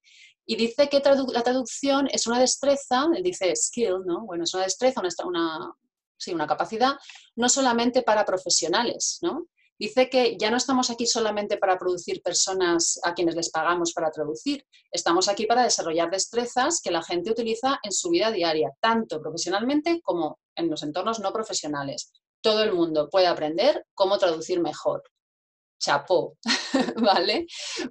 Y dice que la traducción es una destreza, él dice skill, ¿no? Bueno, es una destreza, una capacidad, no solamente para profesionales, ¿no? Dice que ya no estamos aquí solamente para producir personas a quienes les pagamos para traducir, estamos aquí para desarrollar destrezas que la gente utiliza en su vida diaria, tanto profesionalmente como en los entornos no profesionales. Todo el mundo puede aprender cómo traducir mejor. Chapó, ¿vale?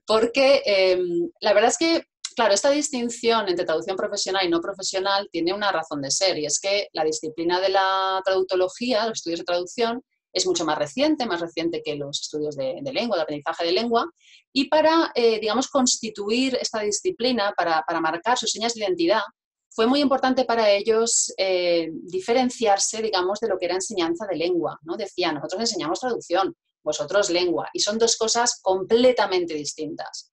Porque la verdad es que, claro, esta distinción entre traducción profesional y no profesional tiene una razón de ser, y es que la disciplina de la traductología, los estudios de traducción, es mucho más reciente que los estudios de lengua, de aprendizaje de lengua, y para, digamos, constituir esta disciplina, para marcar sus señas de identidad, fue muy importante para ellos diferenciarse, digamos, de lo que era enseñanza de lengua, ¿no? Decían, nosotros enseñamos traducción, vosotros lengua, y son 2 cosas completamente distintas.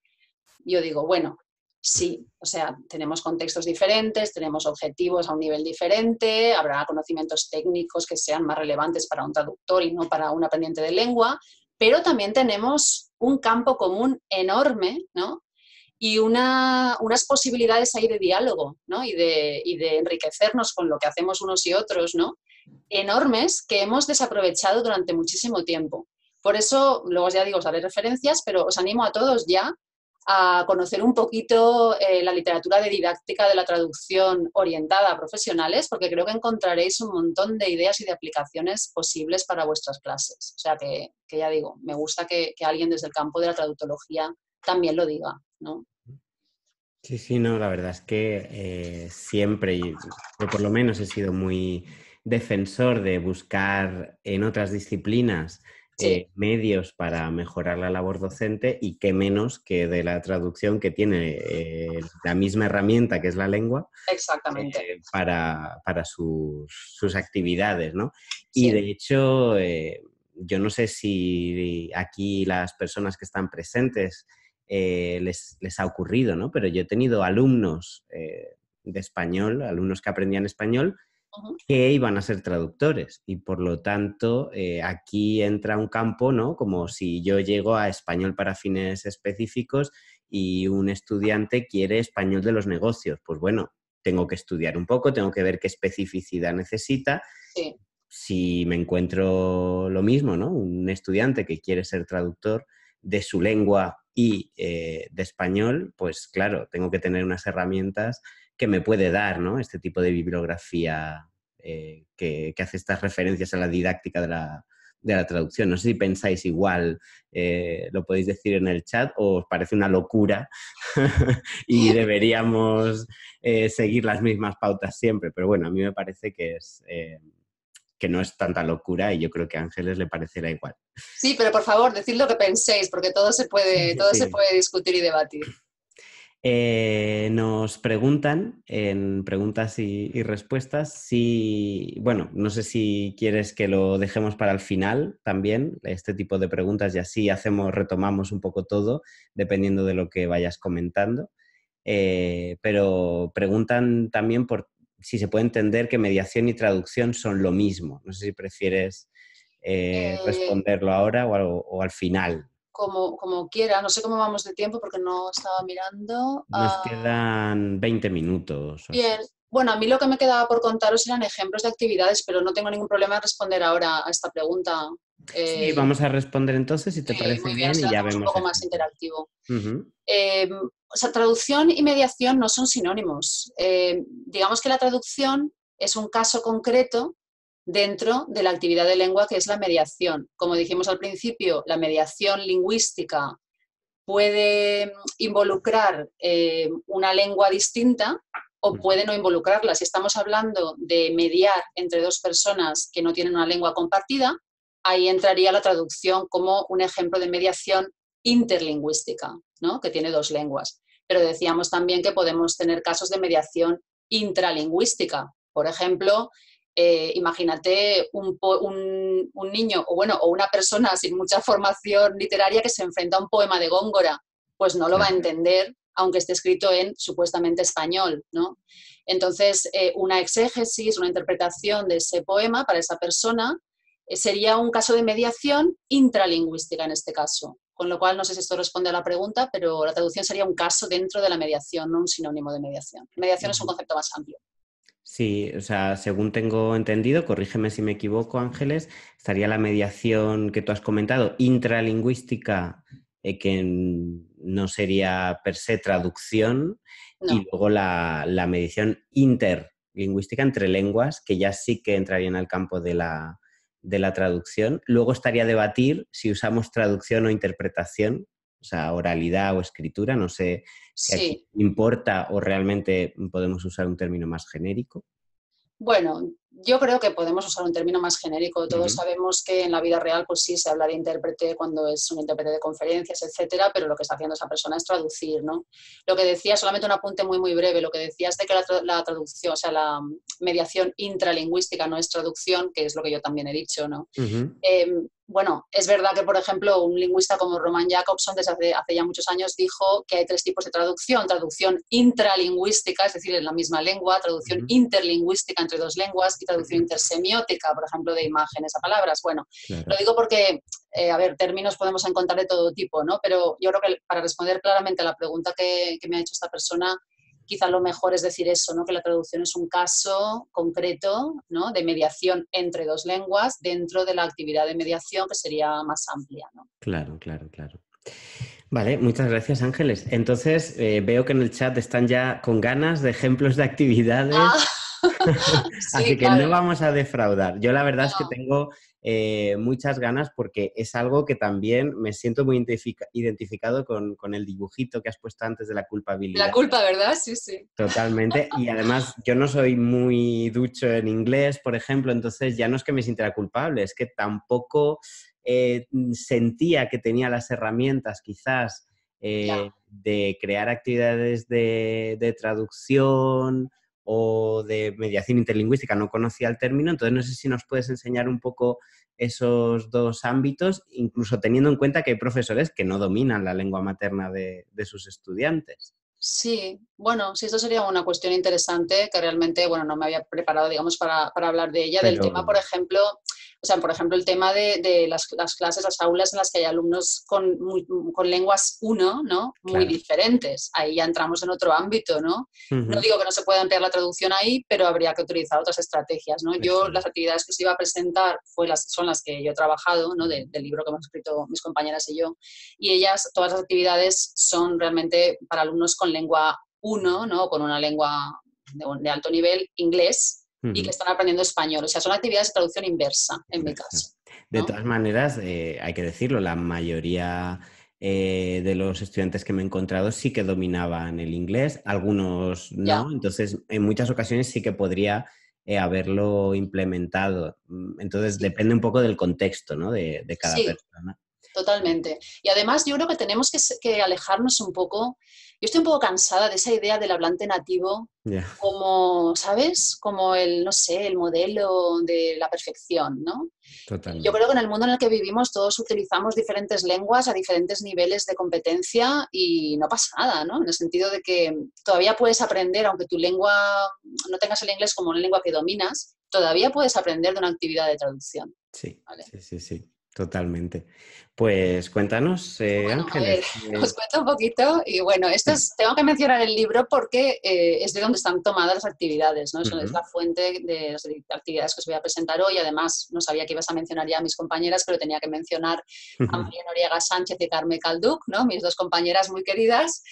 Yo digo, bueno, sí, o sea, tenemos contextos diferentes, tenemos objetivos a un nivel diferente, habrá conocimientos técnicos que sean más relevantes para un traductor y no para un aprendiente de lengua, pero también tenemos un campo común enorme, ¿no? Y unas posibilidades ahí de diálogo, ¿no? Y de enriquecernos con lo que hacemos unos y otros, ¿no? Enormes, que hemos desaprovechado durante muchísimo tiempo. Por eso, luego ya digo, os daré referencias, pero os animo a todos ya a conocer un poquito la literatura de didáctica de la traducción orientada a profesionales, porque creo que encontraréis un montón de ideas y de aplicaciones posibles para vuestras clases. O sea que ya digo, me gusta que alguien desde el campo de la traductología también lo diga, ¿no? Sí, sí, no, la verdad es que siempre, yo por lo menos he sido muy defensor de buscar en otras disciplinas Sí, medios para mejorar la labor docente, y qué menos que de la traducción, que tiene la misma herramienta que es la lengua exactamente. para sus actividades, ¿no? Y Sí. de hecho, yo no sé si aquí las personas que están presentes les ha ocurrido, ¿no? Pero yo he tenido alumnos de español, alumnos que aprendían español, Uh-huh. que iban a ser traductores, y por lo tanto aquí entra un campo, ¿no? Como si yo llego a español para fines específicos y un estudiante quiere español de los negocios. Pues bueno, tengo que estudiar un poco, tengo que ver qué especificidad necesita. Sí. Si me encuentro lo mismo, ¿no? Un estudiante que quiere ser traductor de su lengua y de español, pues claro, tengo que tener unas herramientas que me puede dar, ¿no? Este tipo de bibliografía que hace estas referencias a la didáctica de la traducción. No sé si pensáis igual, lo podéis decir en el chat, o os parece una locura y deberíamos seguir las mismas pautas siempre. Pero bueno, a mí me parece que no es tanta locura y yo creo que a Ángeles le parecerá igual. Sí, pero por favor, decid lo que penséis, porque todo se Sí. puede discutir y debatir. Nos preguntan en preguntas y respuestas si, bueno, no sé si quieres que lo dejemos para el final también, este tipo de preguntas, y así retomamos un poco todo, dependiendo de lo que vayas comentando. Pero preguntan también por si se puede entender que mediación y traducción son lo mismo. No sé si prefieres Eh, responderlo ahora o al final. como quiera, no sé cómo vamos de tiempo porque no estaba mirando. Nos quedan 20 minutos o así. Bien, bueno, a mí lo que me quedaba por contaros eran ejemplos de actividades, pero no tengo ningún problema en responder ahora a esta pregunta. Sí, vamos a responder entonces, si te parece Muy bien, bien, así y lo ya hacemos un vemos poco más ejemplos. interactivo. Ujú. O sea, traducción y mediación no son sinónimos. Digamos que la traducción es un caso concreto dentro de la actividad de lengua que es la mediación. Como dijimos al principio, la mediación lingüística puede involucrar una lengua distinta o puede no involucrarla. Si estamos hablando de mediar entre dos personas que no tienen una lengua compartida, ahí entraría la traducción como un ejemplo de mediación interlingüística, ¿no? Que tiene dos lenguas. Pero decíamos también que podemos tener casos de mediación intralingüística. Por ejemplo, imagínate un niño o una persona sin mucha formación literaria que se enfrenta a un poema de Góngora, pues no lo va a Claro. entender aunque esté escrito en supuestamente español, ¿no? Entonces, una exégesis, una interpretación de ese poema para esa persona sería un caso de mediación intralingüística en este caso. Con lo cual, no sé si esto responde a la pregunta, pero la traducción sería un caso dentro de la mediación, no un sinónimo de mediación. Mediación es un concepto más amplio. Sí, o sea, según tengo entendido, corrígeme si me equivoco, Ángeles, estaría la mediación que tú has comentado, intralingüística, no sería per se traducción, y No. luego la mediación interlingüística entre lenguas, que ya sí que entraría en el campo de la traducción. Luego estaría debatir si usamos traducción o interpretación, o sea, oralidad o escritura, no sé si aquí Sí. importa o realmente podemos usar un término más genérico. Bueno, yo creo que podemos usar un término más genérico. Todos Ujú. sabemos que en la vida real, pues sí, se habla de intérprete cuando es un intérprete de conferencias, etcétera, pero lo que está haciendo esa persona es traducir, ¿no? Lo que decía, solamente un apunte muy, muy breve, lo que decías de que la traducción, o sea, la mediación intralingüística no es traducción, que es lo que yo también he dicho, ¿no? Ujú. Bueno, es verdad que, por ejemplo, un lingüista como Roman Jakobson desde hace ya muchos años dijo que hay tres tipos de traducción. Traducción intralingüística, es decir, en la misma lengua, traducción Ujú. interlingüística entre dos lenguas y traducción Ujú. intersemiótica, por ejemplo, de imágenes a palabras. Bueno, lo Claro. digo porque, a ver, términos podemos encontrar de todo tipo, ¿no? Pero yo creo que para responder claramente a la pregunta que me ha hecho esta persona, quizá lo mejor es decir eso, ¿no? Que la traducción es un caso concreto, ¿no? De mediación entre dos lenguas dentro de la actividad de mediación que sería más amplia, ¿no? Claro, claro, claro. Vale, muchas gracias, Ángeles. Entonces, veo que en el chat están ya con ganas de ejemplos de actividades. Ah, Así sí, que no claro. vamos a defraudar. Yo la verdad es que No. tengo muchas ganas porque es algo que también me siento muy identificado con el dibujito que has puesto antes de la La culpabilidad. culpa, ¿verdad? Sí, sí. Totalmente. Y además yo no soy muy ducho en inglés, por ejemplo, entonces ya no es que me sintiera culpable, es que tampoco sentía que tenía las herramientas quizás Ya. de crear actividades de traducción o de mediación interlingüística. No conocía el término, entonces no sé si nos puedes enseñar un poco esos dos ámbitos, incluso teniendo en cuenta que hay profesores que no dominan la lengua materna de sus estudiantes. Sí, bueno, sí, esto sería una cuestión interesante que realmente, bueno, no me había preparado, digamos, para hablar de ella. Del Pero tema, por ejemplo, O sea, por ejemplo, el tema de las clases, las aulas en las que hay alumnos con lenguas uno, ¿no? Muy Claro. diferentes. Ahí ya entramos en otro ámbito, ¿no? No Ujú. digo que no se pueda emplear la traducción ahí, pero habría que utilizar otras estrategias, ¿no? Eso Yo, las es. actividades que os iba a presentar son las que yo he trabajado, ¿no? Del libro que hemos escrito mis compañeras y yo. Y ellas, todas las actividades son realmente para alumnos con lengua uno, ¿no? Con una lengua de alto nivel, inglés, y que Ujú. están aprendiendo español. O sea, son actividades de traducción inversa, en mi Inversa. caso, De ¿no? todas maneras, hay que decirlo, la mayoría de los estudiantes que me he encontrado sí que dominaban el inglés, algunos Ya. no, entonces en muchas ocasiones sí que podría haberlo implementado. Entonces Sí, depende un poco del contexto, ¿no? De cada sí, persona. totalmente. Y además yo creo que tenemos que alejarnos un poco. Yo estoy un poco cansada de esa idea del hablante nativo Ya, como, ¿sabes? Como el, no sé, el modelo de la perfección, ¿no? Yo totalmente. creo que en el mundo en el que vivimos todos utilizamos diferentes lenguas a diferentes niveles de competencia y no pasa nada, ¿no? En el sentido de que todavía puedes aprender, aunque tu lengua no tengas el inglés como una lengua que dominas, todavía puedes aprender de una actividad de traducción, Sí, ¿vale? sí, sí, sí, totalmente. Pues cuéntanos, Bueno, a ver, Ángeles. os cuento un poquito y bueno, tengo que mencionar el libro porque es de donde están tomadas las actividades, ¿no? Eso es Ujú, la fuente de las actividades que os voy a presentar hoy. Además, no sabía que ibas a mencionar ya a mis compañeras, pero tenía que mencionar a ujú, María Noriega Sánchez y Carmen Calduc, ¿no? Mis dos compañeras muy queridas,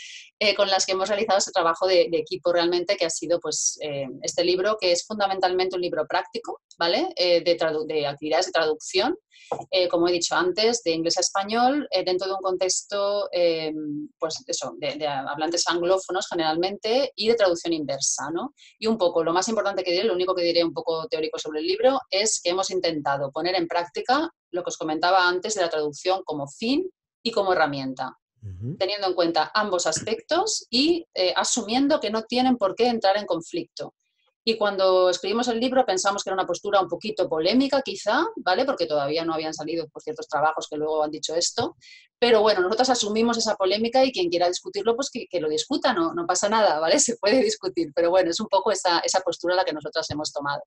con las que hemos realizado este trabajo de equipo realmente, que ha sido pues este libro, que es fundamentalmente un libro práctico, ¿vale? De actividades de traducción, como he dicho antes, de inglés a español, dentro de un contexto, pues eso, de hablantes anglófonos generalmente y de traducción inversa, ¿no? Y un poco, lo más importante que diré, lo único que diré un poco teórico sobre el libro, es que hemos intentado poner en práctica lo que os comentaba antes de la traducción como fin y como herramienta, ujú. teniendo en cuenta ambos aspectos y asumiendo que no tienen por qué entrar en conflicto. Y cuando escribimos el libro pensamos que era una postura un poquito polémica, quizá, ¿vale? Porque todavía no habían salido por ciertos trabajos que luego han dicho esto. Pero bueno, nosotros asumimos esa polémica y quien quiera discutirlo, pues que lo discuta, no pasa nada, ¿vale? Se puede discutir, pero bueno, es un poco esa postura la que nosotras hemos tomado.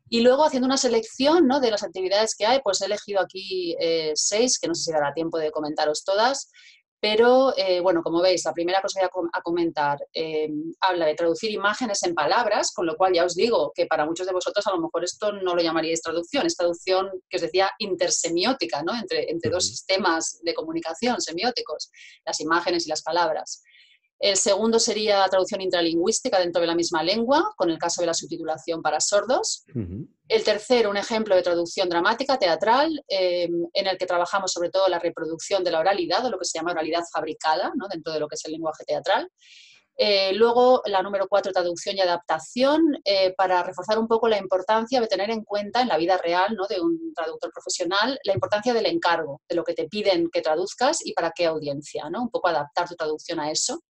Y luego, haciendo una selección, ¿no?, de las actividades que hay, pues he elegido aquí 6, que no sé si dará tiempo de comentaros todas, pero bueno, como veis, la primera que os voy a comentar habla de traducir imágenes en palabras, con lo cual ya os digo que para muchos de vosotros a lo mejor esto no lo llamaríais traducción, es traducción que os decía intersemiótica, ¿no?, entre dos Ujú. sistemas de comunicación semióticos, las imágenes y las palabras. El segundo sería traducción intralingüística dentro de la misma lengua, con el caso de la subtitulación para sordos. Ujú. El tercero, un ejemplo de traducción dramática, teatral, en el que trabajamos sobre todo la reproducción de la oralidad, o lo que se llama oralidad fabricada, ¿no?, dentro de lo que es el lenguaje teatral. Luego, la número 4, traducción y adaptación, para reforzar un poco la importancia de tener en cuenta en la vida real, ¿no?, de un traductor profesional, la importancia del encargo, de lo que te piden que traduzcas y para qué audiencia, ¿no? Un poco adaptar tu traducción a eso.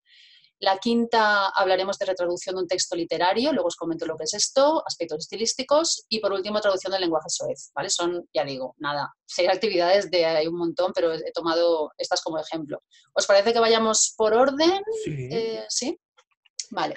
La quinta, hablaremos de retraducción de un texto literario, luego os comento lo que es esto, aspectos estilísticos, y por último, traducción del lenguaje soez, ¿vale? Son, ya digo, nada, 6 actividades, hay un montón, pero he tomado estas como ejemplo. ¿Os parece que vayamos por orden? Sí. ¿Sí? Vale.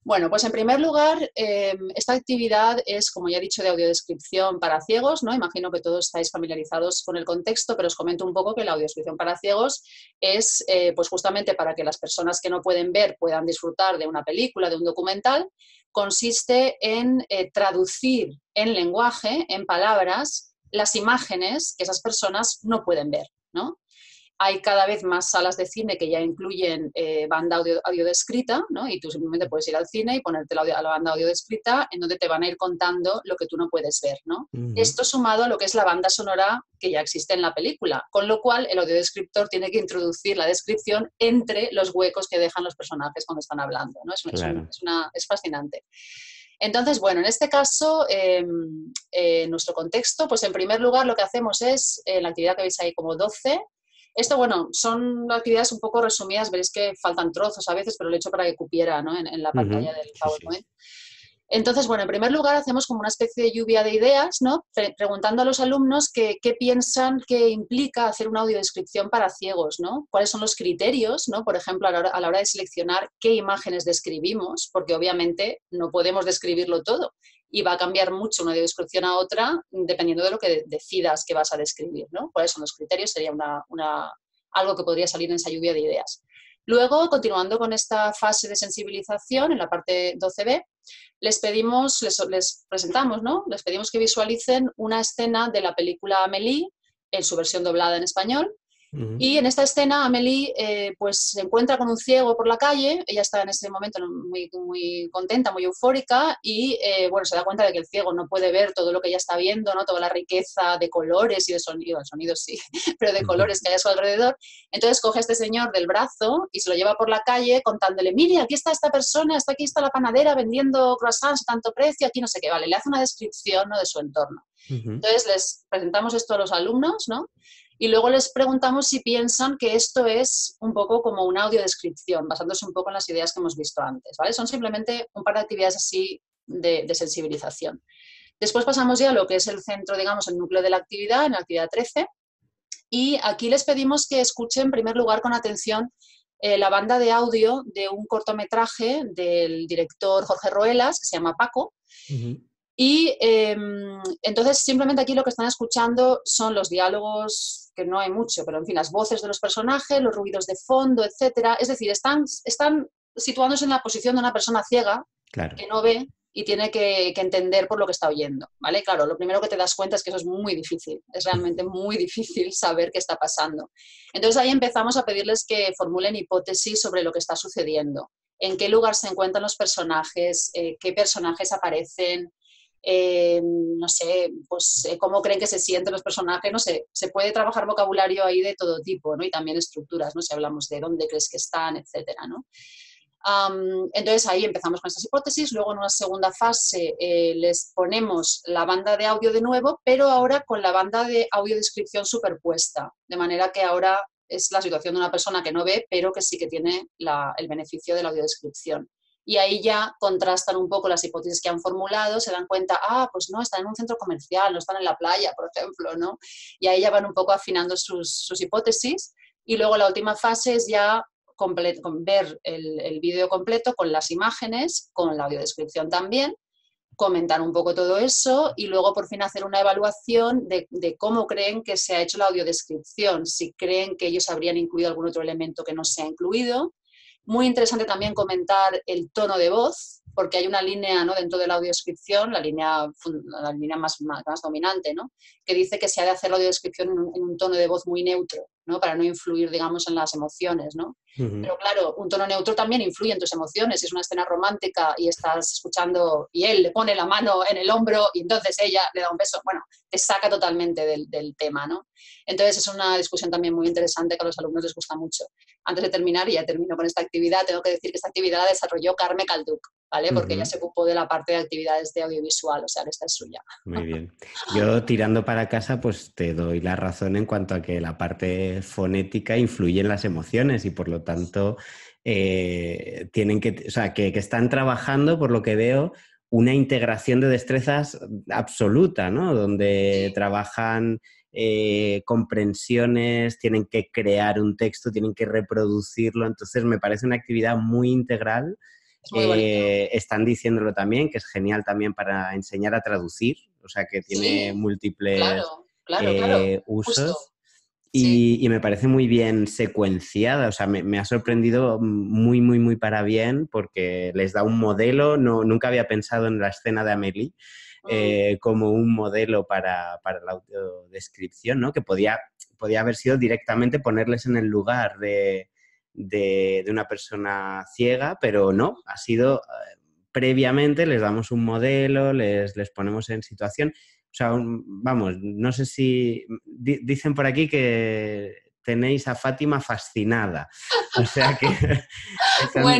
Bueno, pues en primer lugar, esta actividad es, como ya he dicho, de audiodescripción para ciegos, ¿no? Imagino que todos estáis familiarizados con el contexto, pero os comento un poco que la audiodescripción para ciegos es, pues justamente para que las personas que no pueden ver puedan disfrutar de una película, de un documental. Consiste en traducir en lenguaje, en palabras, las imágenes que esas personas no pueden ver, ¿no? Hay cada vez más salas de cine que ya incluyen banda audio descrita, ¿no? Y tú simplemente puedes ir al cine y ponerte a la banda audio descrita, en donde te van a ir contando lo que tú no puedes ver, ¿no? Ujú. Esto sumado a lo que es la banda sonora que ya existe en la película, con lo cual el audiodescriptor tiene que introducir la descripción entre los huecos que dejan los personajes cuando están hablando, ¿no? Claro. Es fascinante. Entonces, bueno, en este caso, en nuestro contexto, pues en primer lugar lo que hacemos es, la actividad que veis ahí como 12. Esto, bueno, son actividades un poco resumidas, veréis que faltan trozos a veces, pero lo he hecho para que cupiera, ¿no?, en la pantalla Ujú. del Sí, sí, sí. PowerPoint. Entonces, bueno, en primer lugar hacemos como una especie de lluvia de ideas, ¿no?, preguntando a los alumnos qué piensan que implica hacer una audiodescripción para ciegos, ¿no? ¿Cuáles son los criterios, ¿no? Por ejemplo, a la hora de seleccionar qué imágenes describimos, porque obviamente no podemos describirlo todo. y va a cambiar mucho una audiodescripción a otra dependiendo de lo que decidas que vas a describir, ¿no? ¿Cuáles son los criterios? Sería algo que podría salir en esa lluvia de ideas. Luego, continuando con esta fase de sensibilización, en la parte 12B, les presentamos, ¿no? Les pedimos que visualicen una escena de la película Amélie en su versión doblada en español. Y en esta escena Amélie pues se encuentra con un ciego por la calle, ella está en ese momento muy, muy contenta, muy eufórica y bueno, se da cuenta de que el ciego no puede ver todo lo que ella está viendo, ¿no? Toda la riqueza de colores y de sonidos sí, pero de colores que hay a su alrededor. Entonces coge a este señor del brazo y se lo lleva por la calle contándole, mire, aquí está esta persona, aquí está la panadera vendiendo croissants a tanto precio, aquí no sé qué, vale, le hace una descripción, ¿no? De su entorno. Entonces les presentamos esto a los alumnos, ¿no? Y luego les preguntamos si piensan que esto es un poco como una audiodescripción, basándose un poco en las ideas que hemos visto antes, ¿vale? Son simplemente un par de actividades así de sensibilización. Después pasamos ya a lo que es el centro, digamos, el núcleo de la actividad, en la actividad 13, y aquí les pedimos que escuchen en primer lugar con atención la banda de audio de un cortometraje del director Jorge Roelas, que se llama Paco. Y entonces simplemente aquí lo que están escuchando son los diálogos, que no hay mucho, pero en fin, las voces de los personajes, los ruidos de fondo, etcétera. Es decir, están situándose en la posición de una persona ciega, claro, que no ve y tiene que entender por lo que está oyendo, ¿vale? Claro, lo primero que te das cuenta es que eso es muy difícil, es realmente muy difícil saber qué está pasando. Entonces ahí empezamos a pedirles que formulen hipótesis sobre lo que está sucediendo, en qué lugar se encuentran los personajes, qué personajes aparecen, no sé, pues cómo creen que se sienten los personajes, no sé, se puede trabajar vocabulario ahí de todo tipo, ¿no? Y también estructuras, ¿no? Si hablamos de dónde crees que están, etcétera, ¿no? Entonces ahí empezamos con estas hipótesis, luego en una segunda fase les ponemos la banda de audio de nuevo, pero ahora con la banda de audiodescripción superpuesta, de manera que ahora es la situación de una persona que no ve, pero que sí que tiene el beneficio de la audiodescripción. Y ahí ya contrastan un poco las hipótesis que han formulado, se dan cuenta, pues no, están en un centro comercial, no están en la playa, por ejemplo, ¿no? Y ahí ya van un poco afinando sus hipótesis. Y luego la última fase es ya con ver el vídeo completo con las imágenes, con la audiodescripción también, comentar un poco todo eso y luego por fin hacer una evaluación de cómo creen que se ha hecho la audiodescripción, si creen que ellos habrían incluido algún otro elemento que no se ha incluido. Muy interesante también comentar el tono de voz, porque hay una línea, ¿no? Dentro de la audiodescripción, la línea más dominante, ¿no? Que dice que se ha de hacer la audiodescripción en un tono de voz muy neutro, ¿no? Para no influir, digamos, en las emociones, ¿no? Pero claro, un tono neutro también influye en tus emociones. Si es una escena romántica y estás escuchando y él le pone la mano en el hombro y entonces ella le da un beso, bueno, te saca totalmente del tema, ¿no? Entonces es una discusión también muy interesante que a los alumnos les gusta mucho. Antes de terminar, y ya termino con esta actividad, tengo que decir que esta actividad la desarrolló Carme Calduc, ¿vale? Porque ella se ocupó de la parte de actividades de audiovisual, o sea, que esta es suya. Muy bien. Yo tirando para casa, pues te doy la razón en cuanto a que la parte fonética influye en las emociones y por lo tanto tienen que, o sea, que están trabajando, por lo que veo, una integración de destrezas absoluta, ¿no? Donde trabajan comprensiones, tienen que crear un texto, tienen que reproducirlo. Entonces me parece una actividad muy integral. Están diciéndolo también, que es genial también para enseñar a traducir, o sea que tiene múltiples usos. Justo. Sí. Y me parece muy bien secuenciada, o sea, me ha sorprendido muy, muy, muy para bien porque les da un modelo, nunca había pensado en la escena de Amélie como un modelo para la audiodescripción, ¿no? Que podía haber sido directamente ponerles en el lugar de una persona ciega, pero no, ha sido previamente, les damos un modelo, les ponemos en situación. O sea, vamos, no sé si... Dicen por aquí que tenéis a Fátima fascinada. O sea que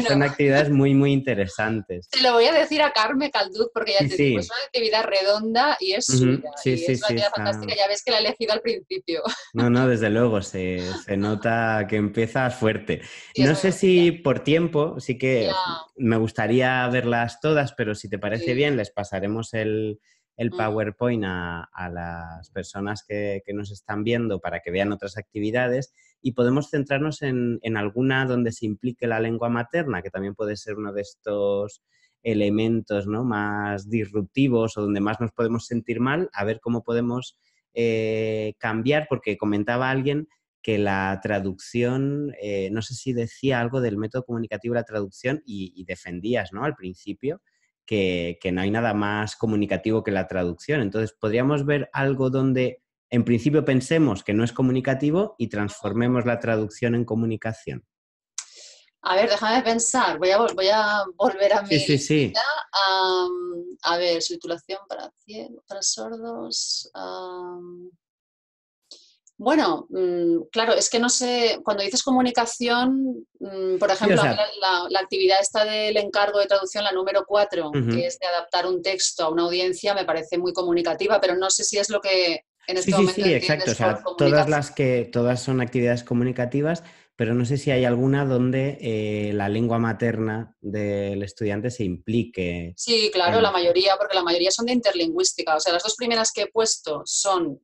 son actividades muy, muy interesantes. Se lo voy a decir a Carme Calduc porque ya te digo, es una actividad redonda y es suya. Es una actividad fantástica, ya ves que la he elegido al principio. No, desde luego, se nota que empiezas fuerte. No sé si por tiempo, sí que me gustaría verlas todas, pero si te parece bien, les pasaremos el PowerPoint a las personas que nos están viendo para que vean otras actividades y podemos centrarnos en alguna donde se implique la lengua materna, que también puede ser uno de estos elementos, ¿no?, más disruptivos o donde más nos podemos sentir mal, a ver cómo podemos cambiar, porque comentaba alguien que la traducción, no sé si decía algo del método comunicativo de la traducción y defendías, ¿no?, al principio, que no hay nada más comunicativo que la traducción. Entonces, podríamos ver algo donde en principio pensemos que no es comunicativo y transformemos la traducción en comunicación. A ver, déjame pensar. Voy a volver a Sí, mi sí, listita. sí. A ver, subtitulación para sordos. Bueno, claro, es que no sé, cuando dices comunicación, por Sí, o ejemplo, a mí sea, la actividad esta del encargo de traducción, la número 4, que uh-huh. es de adaptar un texto a una audiencia, me parece muy comunicativa, pero no sé si es lo que en Sí, este sí, momento sí, exacto. O entiendes por sea, todas comunicación. las que, todas son actividades comunicativas, pero no sé si hay alguna donde la lengua materna del estudiante se implique Sí, claro, la en... mayoría, porque la mayoría son de interlingüística. O sea, las dos primeras que he puesto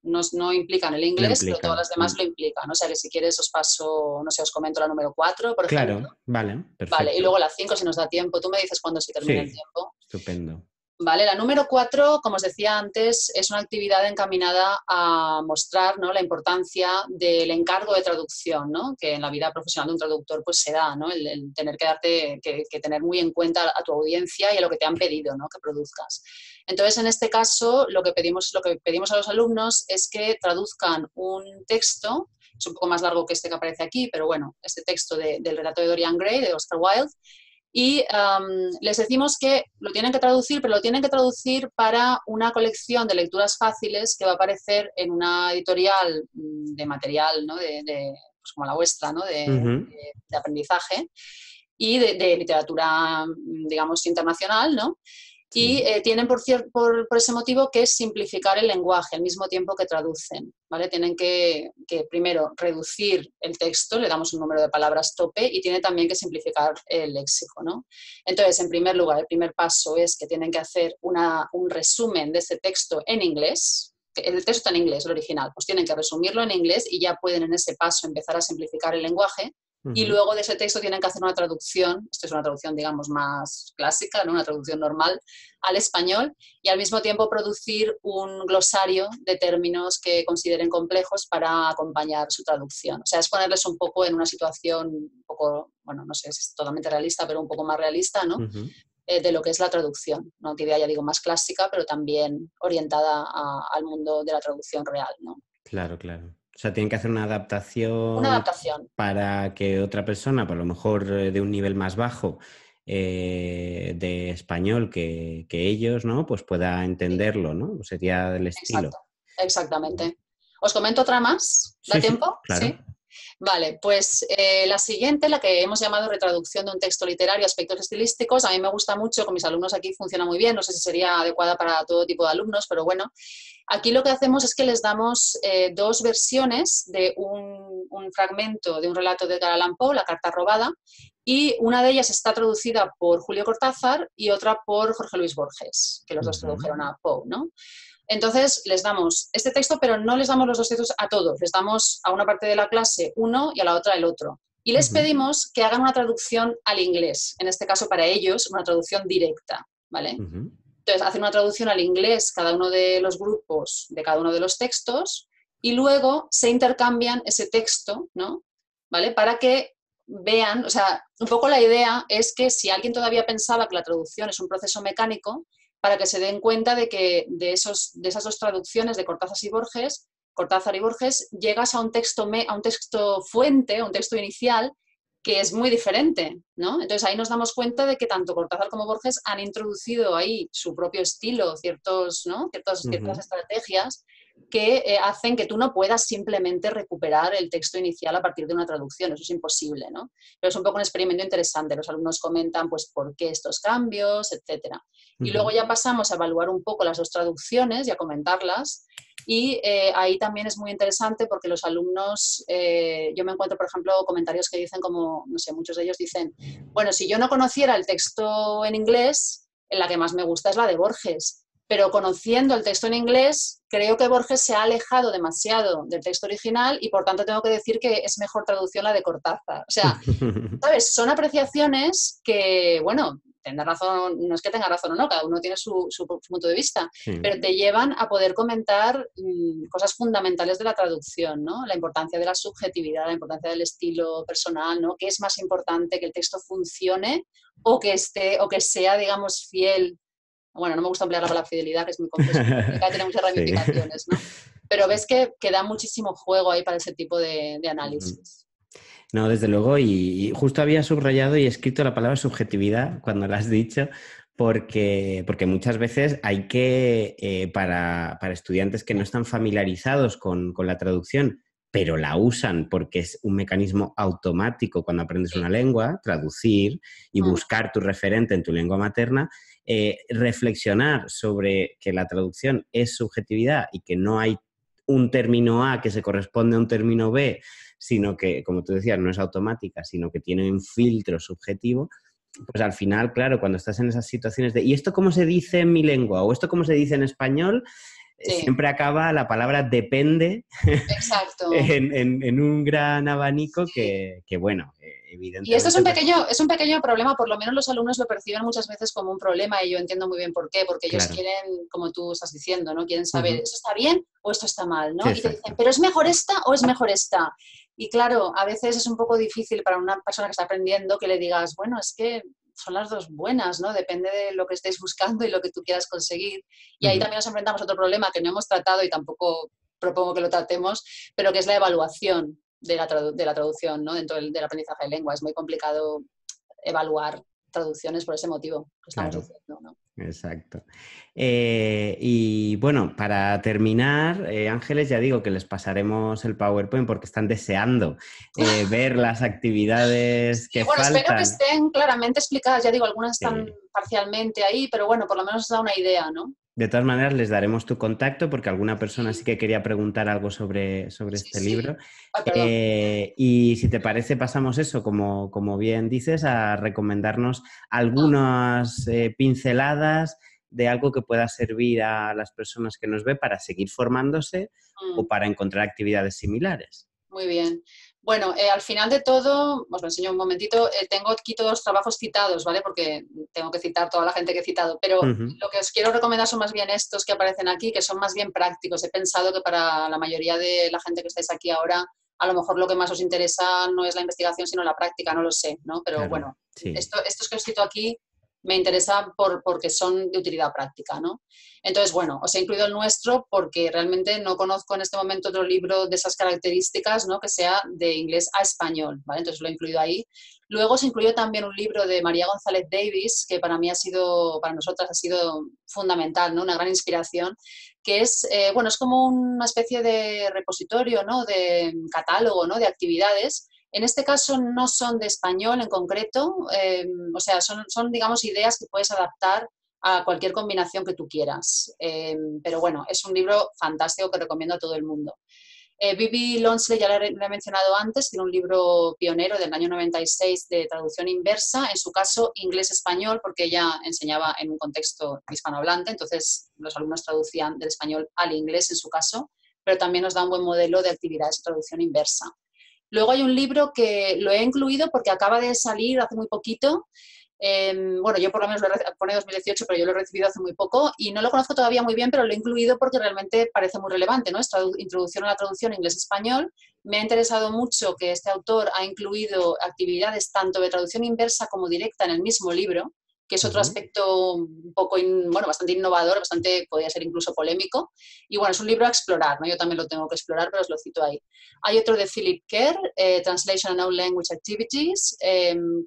no implican el No inglés, pero todas implican. las demás lo implican. O sea, que si quieres os paso, no sé, os comento la número 4, por ejemplo. Claro, vale, Vale, y perfecto. luego la 5 si nos da tiempo. Tú me dices cuándo se termine el Sí, tiempo. estupendo. Vale, la número 4, como os decía antes, es una actividad encaminada a mostrar, ¿no?, la importancia del encargo de traducción, ¿no?, que en la vida profesional de un traductor pues se da, ¿no?, el tener que tener muy en cuenta a tu audiencia y a lo que te han pedido, ¿no?, que produzcas. Entonces, en este caso, lo que pedimos a los alumnos es que traduzcan un texto, es un poco más largo que este que aparece aquí, pero bueno, este texto del relato de Dorian Gray, de Oscar Wilde, y les decimos que lo tienen que traducir, pero lo tienen que traducir para una colección de lecturas fáciles que va a aparecer en una editorial de material, ¿no?, pues como la vuestra, ¿no?, Ujú. de aprendizaje y de literatura, digamos, internacional, ¿no? Y Sí. tienen por ese motivo que simplificar el lenguaje al mismo tiempo que traducen, ¿vale? Tienen que primero reducir el texto, le damos un número de palabras tope y tiene también que simplificar el léxico, ¿no? Entonces, en primer lugar, el primer paso es que tienen que hacer un resumen de ese texto en inglés. El texto está en inglés, el original, pues tienen que resumirlo en inglés y ya pueden en ese paso empezar a simplificar el lenguaje. Y Ujú. luego de ese texto tienen que hacer una traducción, esto es una traducción, digamos, más clásica, ¿no?, una traducción normal al español, y al mismo tiempo producir un glosario de términos que consideren complejos para acompañar su traducción. O sea, es ponerles un poco en una situación un poco, bueno, no sé si es totalmente realista, pero un poco más realista, ¿no?, Ujú. de lo que es la traducción, ¿no?, que ya digo, más clásica, pero también orientada al mundo de la traducción real, ¿no? Claro, claro. O sea, tienen que hacer una Una adaptación adaptación. para que otra persona, por lo mejor de un nivel más bajo, de español que ellos, ¿no?, pues pueda Sí, entenderlo, ¿no? Sería del estilo. exacto, exactamente. ¿Os comento otra más? ¿Da Sí, sí, tiempo? claro. Sí. Vale, pues la siguiente, la que hemos llamado retraducción de un texto literario, aspectos estilísticos, a mí me gusta mucho, con mis alumnos aquí funciona muy bien, no sé si sería adecuada para todo tipo de alumnos, pero bueno, aquí lo que hacemos es que les damos dos versiones de un fragmento de un relato de Edgar Allan Poe, La carta robada, y una de ellas está traducida por Julio Cortázar y otra por Jorge Luis Borges, que los dos Ujú. tradujeron a Poe, ¿no? Entonces, les damos este texto, pero no les damos los dos textos a todos. Les damos a una parte de la clase uno y a la otra el otro. Y les Ujú. pedimos que hagan una traducción al inglés. En este caso, para ellos, una traducción directa, ¿vale? Ujú. Entonces, hacen una traducción al inglés cada uno de los grupos de cada uno de los textos y luego se intercambian ese texto, ¿no?, ¿vale? Para que vean, o sea, un poco la idea es que si alguien todavía pensaba que la traducción es un proceso mecánico, para que se den cuenta de que de esas dos traducciones de Cortázar y Borges, llegas a un texto fuente, a un texto inicial, que es muy diferente, ¿no? Entonces ahí nos damos cuenta de que tanto Cortázar como Borges han introducido ahí su propio estilo, ¿no?, ciertas Ujú. estrategias que hacen que tú no puedas simplemente recuperar el texto inicial a partir de una traducción, eso es imposible, ¿no? Pero es un poco un experimento interesante, los alumnos comentan pues por qué estos cambios, etcétera. Y luego Ujú. ya pasamos a evaluar un poco las dos traducciones y a comentarlas. Y ahí también es muy interesante porque los alumnos, yo me encuentro, por ejemplo, comentarios que dicen como, no sé, muchos de ellos dicen, bueno, si yo no conociera el texto en inglés, la que más me gusta es la de Borges, pero conociendo el texto en inglés, creo que Borges se ha alejado demasiado del texto original y por tanto tengo que decir que es mejor traducción la de Cortázar. O sea, ¿sabes? Son apreciaciones que, bueno, tener razón, no es que tenga razón o no, cada uno tiene su punto de vista, Sí. pero te llevan a poder comentar cosas fundamentales de la traducción, ¿no? La importancia de la subjetividad, la importancia del estilo personal, ¿no? ¿Qué es más importante, que el texto funcione o que sea, digamos, fiel? Bueno, no me gusta emplear la palabra fidelidad, que es muy complicada, tiene muchas Sí. ramificaciones, ¿no? Pero ves que da muchísimo juego ahí para ese tipo de análisis. No, desde luego, y justo había subrayado y escrito la palabra subjetividad cuando la has dicho, porque muchas veces hay que, para estudiantes que no están familiarizados con la traducción, pero la usan porque es un mecanismo automático cuando aprendes una lengua, traducir y buscar tu referente en tu lengua materna, reflexionar sobre que la traducción es subjetividad y que no hay un término A que se corresponde a un término B, sino que, como tú decías, no es automática, sino que tiene un filtro subjetivo, pues al final, claro, cuando estás en esas situaciones de ¿y esto cómo se dice en mi lengua? ¿O esto cómo se dice en español? Sí, Siempre acaba la palabra depende exacto. en un gran abanico Sí. que bueno, Y esto evidentemente, pues es un pequeño problema, por lo menos los alumnos lo perciben muchas veces como un problema y yo entiendo muy bien por qué, porque ellos claro. quieren, como tú estás diciendo, ¿no? Quieren saber, Ujú. ¿esto está bien o esto está mal? Sí, ¿No? Y te dicen, exacto. ¿pero es mejor esta o es mejor esta? Y claro, a veces es un poco difícil para una persona que está aprendiendo que le digas, bueno, es que son las dos buenas, ¿no? Depende de lo que estés buscando y lo que tú quieras conseguir. Y ahí Ujú. también nos enfrentamos a otro problema que no hemos tratado y tampoco propongo que lo tratemos, pero que es la evaluación de la traducción, ¿no? Dentro del aprendizaje de lengua. Es muy complicado evaluar traducciones por ese motivo que estamos Claro. diciendo, ¿no? Exacto. Y bueno, para terminar, Ángeles, ya digo que les pasaremos el PowerPoint porque están deseando ver las actividades Sí, que bueno, espero que faltan. estén claramente explicadas. Ya digo, algunas están Sí. parcialmente ahí, pero bueno, por lo menos os da una idea, ¿no? De todas maneras, les daremos tu contacto porque alguna persona sí Sí, que quería preguntar algo sobre sí, este sí. libro. Ay, perdón. Y si te parece, pasamos eso, como bien dices, a recomendarnos Ah, algunas pinceladas de algo que pueda servir a las personas que nos ve para seguir formándose o mm. para encontrar actividades similares. Muy bien. Bueno, al final de todo, os lo enseño un momentito, tengo aquí todos los trabajos citados, ¿vale? Porque tengo que citar toda la gente que he citado, pero Ujú. lo que os quiero recomendar son más bien estos que aparecen aquí, que son más bien prácticos. He pensado que para la mayoría de la gente que estáis aquí ahora, a lo mejor lo que más os interesa no es la investigación, sino la práctica, no lo sé, ¿no? Pero Claro, bueno, sí. estos que os cito aquí me interesan porque son de utilidad práctica, ¿no? Entonces, bueno, os he incluido el nuestro porque realmente no conozco en este momento otro libro de esas características, ¿no? Que sea de inglés a español, ¿vale? Entonces lo he incluido ahí. Luego os he incluido también un libro de María González Davis, que para mí para nosotras ha sido fundamental, ¿no? Una gran inspiración, que es, bueno, es como una especie de repositorio, ¿no? De catálogo, ¿no? De actividades. En este caso no son de español en concreto, o sea, son, digamos, ideas que puedes adaptar a cualquier combinación que tú quieras. Pero bueno, es un libro fantástico que recomiendo a todo el mundo. Bibi Lonsdale, ya lo he mencionado antes, tiene un libro pionero del año 96 de traducción inversa, en su caso inglés-español, porque ella enseñaba en un contexto hispanohablante, entonces los alumnos traducían del español al inglés en su caso, pero también nos da un buen modelo de actividades de traducción inversa. Luego hay un libro que lo he incluido porque acaba de salir hace muy poquito. Bueno, yo por lo menos pone 2018, pero yo lo he recibido hace muy poco y no lo conozco todavía muy bien, pero lo he incluido porque realmente parece muy relevante, ¿no? Es introducción a la traducción inglés-español. Me ha interesado mucho que este autor ha incluido actividades tanto de traducción inversa como directa en el mismo libro, que es otro Ujú. aspecto un poco, bueno, bastante innovador, bastante, podría ser incluso polémico. Y bueno, es un libro a explorar, ¿no? Yo también lo tengo que explorar, pero os lo cito ahí. Hay otro de Philip Kerr, Translation and All Language Activities,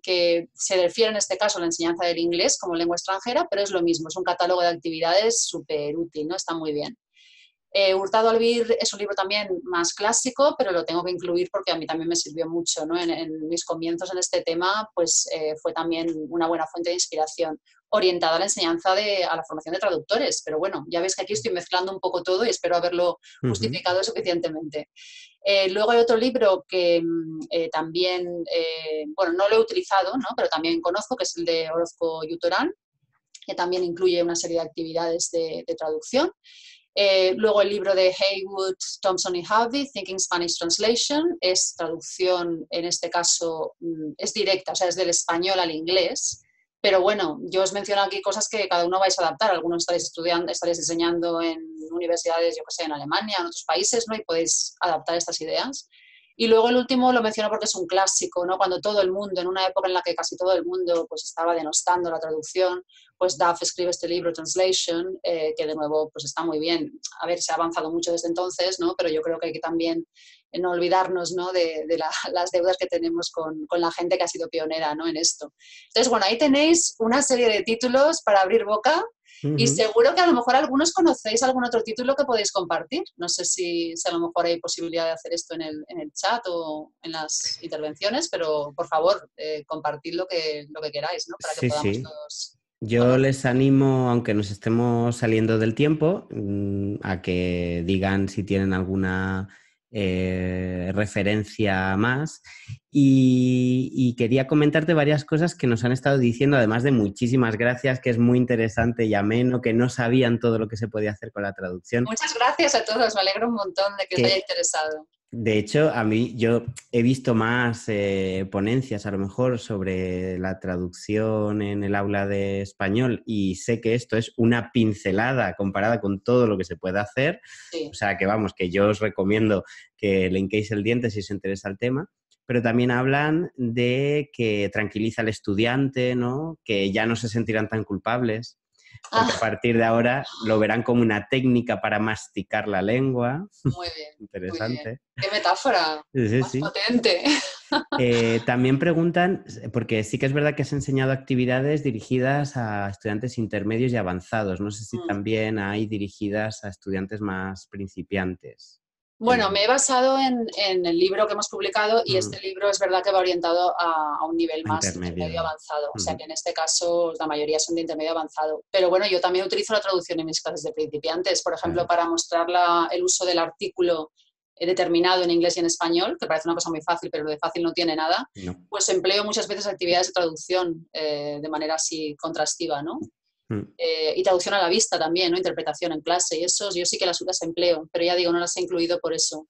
que se refiere en este caso a la enseñanza del inglés como lengua extranjera, pero es lo mismo, es un catálogo de actividades súper útil, ¿no? Está muy bien. Hurtado Albir es un libro también más clásico, pero lo tengo que incluir porque a mí también me sirvió mucho, ¿no? En mis comienzos en este tema, pues fue también una buena fuente de inspiración orientada a la enseñanza a la formación de traductores. Pero bueno, ya veis que aquí estoy mezclando un poco todo y espero haberlo Ujú. justificado suficientemente. Luego hay otro libro que también, bueno, no lo he utilizado, ¿no? Pero también conozco, que es el de Orozco Yutorán, que también incluye una serie de actividades de traducción. Luego el libro de Haywood, Thompson y Harvey, Thinking Spanish Translation, es traducción, en este caso, es directa, o sea, es del español al inglés, Pero bueno, yo os menciono aquí cosas que cada uno vais a adaptar. Algunos estaréis estudiando, estaréis enseñando en universidades, yo que sé, en Alemania, en otros países, ¿no? Y podéis adaptar estas ideas. Y luego el último lo menciono porque es un clásico, ¿no? Cuando todo el mundo, en una época en la que casi todo el mundo pues, estaba denostando la traducción, pues Duff escribe este libro, Translation, que de nuevo pues está muy bien. A ver, se ha avanzado mucho desde entonces, ¿no? Pero yo creo que hay que también no olvidarnos, ¿no? de las deudas que tenemos con la gente que ha sido pionera, ¿no? En esto. Entonces, bueno, ahí tenéis una serie de títulos para abrir boca. Y seguro que a lo mejor algunos conocéis algún otro título que podéis compartir. No sé si a lo mejor hay posibilidad de hacer esto en el chat o en las intervenciones, pero por favor, compartid lo que queráis, ¿no? Para que Sí, podamos sí. todos Yo conocer. les animo, aunque nos estemos saliendo del tiempo, a que digan si tienen alguna referencia más. Y quería comentarte varias cosas que nos han estado diciendo, además de muchísimas gracias, que es muy interesante y ameno, que no sabían todo lo que se podía hacer con la traducción. Muchas gracias a todos, me alegro un montón de que os haya Que interesado. De hecho, yo he visto más ponencias a lo mejor sobre la traducción en el aula de español y sé que esto es una pincelada comparada con todo lo que se puede hacer. O Sí. sea que vamos, que yo os recomiendo que le hinquéis el diente si os interesa el tema. Pero también hablan de que tranquiliza al estudiante, ¿no? Que ya no se sentirán tan culpables, porque a Ah, partir de ahora lo verán como una técnica para masticar la lengua. muy bien, muy bien. Interesante. Qué metáfora Sí, sí, más sí. potente. También preguntan, porque sí que es verdad que has enseñado actividades dirigidas a estudiantes intermedios y avanzados. No sé si Mm. también hay dirigidas a estudiantes más principiantes. Bueno, me he basado en el libro que hemos publicado y Mm, este libro es verdad que va orientado a un nivel a más intermedio intermedio. avanzado, o sea Ujú. que en este caso la mayoría son de intermedio avanzado. Pero bueno, yo también utilizo la traducción en mis clases de principiantes, por ejemplo, Claro. para mostrar el uso del artículo determinado en inglés y en español, que parece una cosa muy fácil, pero de fácil no tiene nada, No. pues empleo muchas veces actividades de traducción de manera así contrastiva, ¿no? Mm. Y traducción a la vista también, ¿no? Interpretación en clase y eso yo sí que las empleo, pero ya digo, no las he incluido por eso.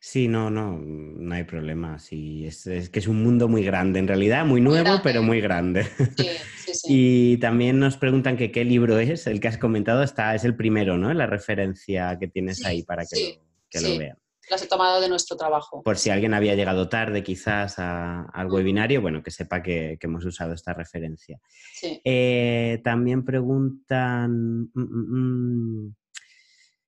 Sí, no hay problema. Sí, es que es un mundo muy grande, en realidad, muy Muy nuevo, grande, pero muy grande. sí, sí, sí. Y también nos preguntan que qué libro es, el que has comentado, es el primero, ¿no? La referencia que tienes ahí Sí, para sí, que lo sí. vean. Las he tomado de nuestro trabajo. Por si Sí. alguien había llegado tarde quizás al Mm, webinario, bueno, que sepa que hemos usado esta referencia. sí. También preguntan,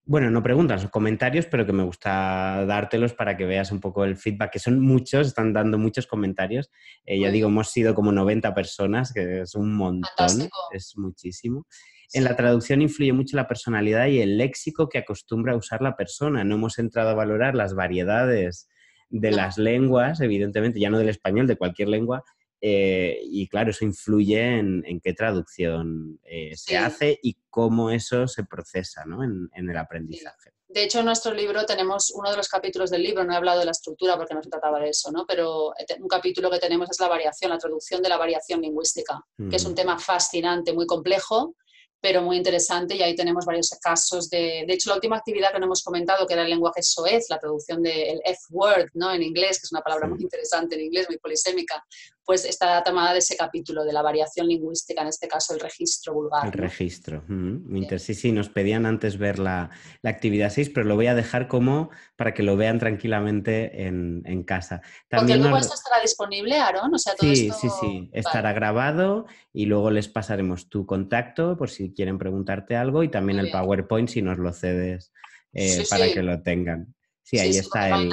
bueno, no preguntan, son comentarios, pero que me gusta dártelos para que veas un poco el feedback, que son muchos, están dando muchos comentarios. Ya Muy digo, bien. hemos sido como 90 personas, que es un montón, Fantástico. es muchísimo. En la Sí. traducción influye mucho la personalidad y el léxico que acostumbra a usar la persona. No hemos entrado a valorar las variedades de No, las lenguas, evidentemente, ya no del español, de cualquier lengua, y claro, eso influye en qué traducción se sí, hace y cómo eso se procesa, ¿no? en el sí. aprendizaje. De hecho, en nuestro libro tenemos uno de los capítulos del libro, no he hablado de la estructura porque no se trataba de eso, ¿no? Pero un capítulo que tenemos es la variación, la traducción de la variación lingüística, que es un Ujú. tema fascinante, muy complejo, pero muy interesante y ahí tenemos varios casos de hecho, la última actividad que no hemos comentado, que era el lenguaje soez, la traducción del F-word, ¿no? En inglés, que es una palabra muy Sí. interesante en inglés, muy polisémica, pues está tomada de ese capítulo, de la variación lingüística, en este caso el registro El vulgar, ¿no? registro. Muy Sí. sí, sí, nos pedían antes ver la actividad 6, pero lo voy a dejar como para que lo vean tranquilamente en casa. Porque También luego nos, esto estará disponible, Aaron, o sea, todo Sí, esto, sí, sí, vale, estará grabado y luego les pasaremos tu contacto por si quieren preguntarte algo y también muy el bien. PowerPoint si nos lo cedes Sí, para que sí, lo tengan. Sí, sí, ahí sí, porque está no el hay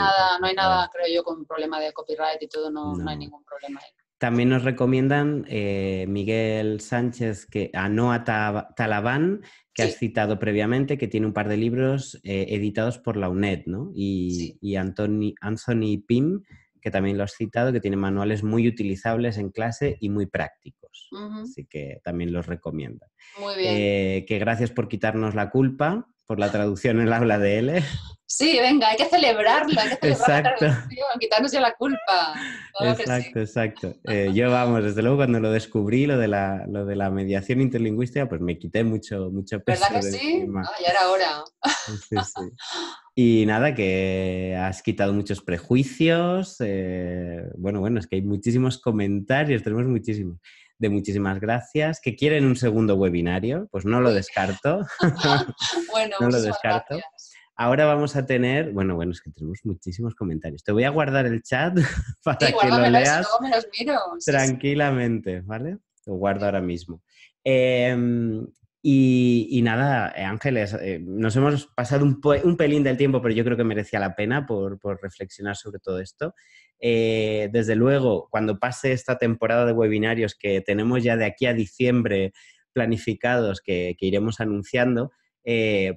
nada, PowerPoint. creo yo, con problema de copyright y todo, no hay No. ningún problema ahí. También nos recomiendan Miguel Sánchez, a Noa Talabán, que has Sí, citado previamente, que tiene un par de libros editados por la UNED, ¿no? sí. Y Anthony Pym, que también lo has citado, que tiene manuales muy utilizables en clase y muy prácticos. Ujú. Así que también los recomiendan. Muy bien. Que gracias por quitarnos la culpa por la traducción en el habla de L. Sí, venga, hay que celebrarlo, hay que celebrar la Exacto. traducción, quitarnos ya la culpa. Claro que sí. Exacto, exacto. Yo, vamos, desde luego cuando lo descubrí, lo de la mediación interlingüística, pues me quité mucho ¿Verdad peso que de sí? encima. Ah, ya era hora. Sí, sí. Y nada, que has quitado muchos prejuicios. Bueno, es que hay muchísimos comentarios, tenemos muchísimos. de muchísimas gracias, que quieren un segundo webinario, pues no lo Uy, descarto, bueno, no lo muchísimas descarto. gracias. Ahora vamos a tener, bueno, es que tenemos muchísimos comentarios. Te voy a guardar el chat Sí, para que lo guárdamelos y leas luego me los miro. Sí, sí. tranquilamente, ¿vale? Lo guardo Muy ahora bien. mismo. Y nada, Ángeles, nos hemos pasado un pelín del tiempo, pero yo creo que merecía la pena por reflexionar sobre todo esto. Desde luego, cuando pase esta temporada de webinarios que tenemos ya de aquí a diciembre planificados, que iremos anunciando,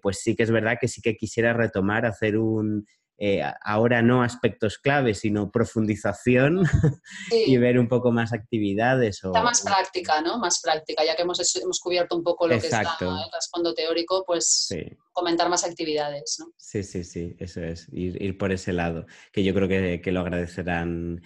pues sí que es verdad que sí que quisiera retomar, hacer ahora no aspectos clave, sino profundización y Sí, ver un poco más actividades está más práctica, ¿no? Más práctica, ya que hemos cubierto un poco lo que es Exacto, el trasfondo teórico, pues sí. comentar más actividades, ¿no? Sí, sí, sí, eso es, ir por ese lado, que yo creo que lo agradecerán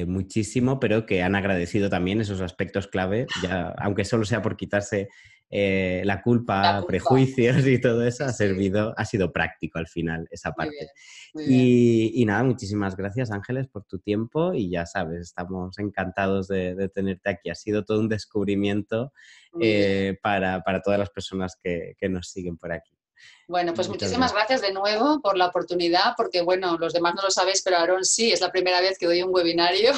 muchísimo, pero que han agradecido también esos aspectos clave, ya, aunque solo sea por quitarse la La culpa, culpa. prejuicios y todo eso, Sí, sí, ha sido práctico al final esa muy bien, parte. muy bien. Y nada, muchísimas gracias Ángeles por tu tiempo y ya sabes, estamos encantados de tenerte aquí. Ha sido todo un descubrimiento Muy bien. para todas las personas que nos siguen por aquí. Bueno, pues Muchas muchísimas gracias. gracias de nuevo por la oportunidad, porque bueno, los demás no lo sabéis, pero Aarón sí, es la primera vez que doy un webinario,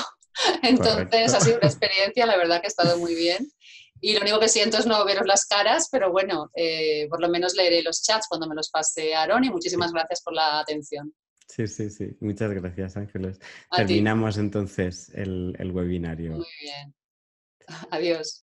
entonces Correcto. ha sido una experiencia, la verdad que ha estado muy bien. Y lo único que siento es no veros las caras, pero bueno, por lo menos leeré los chats cuando me los pase Aarón y muchísimas Sí, gracias por la atención. sí, sí, sí. Muchas gracias, Ángeles. A ti. Terminamos entonces el webinario. Muy bien. Adiós.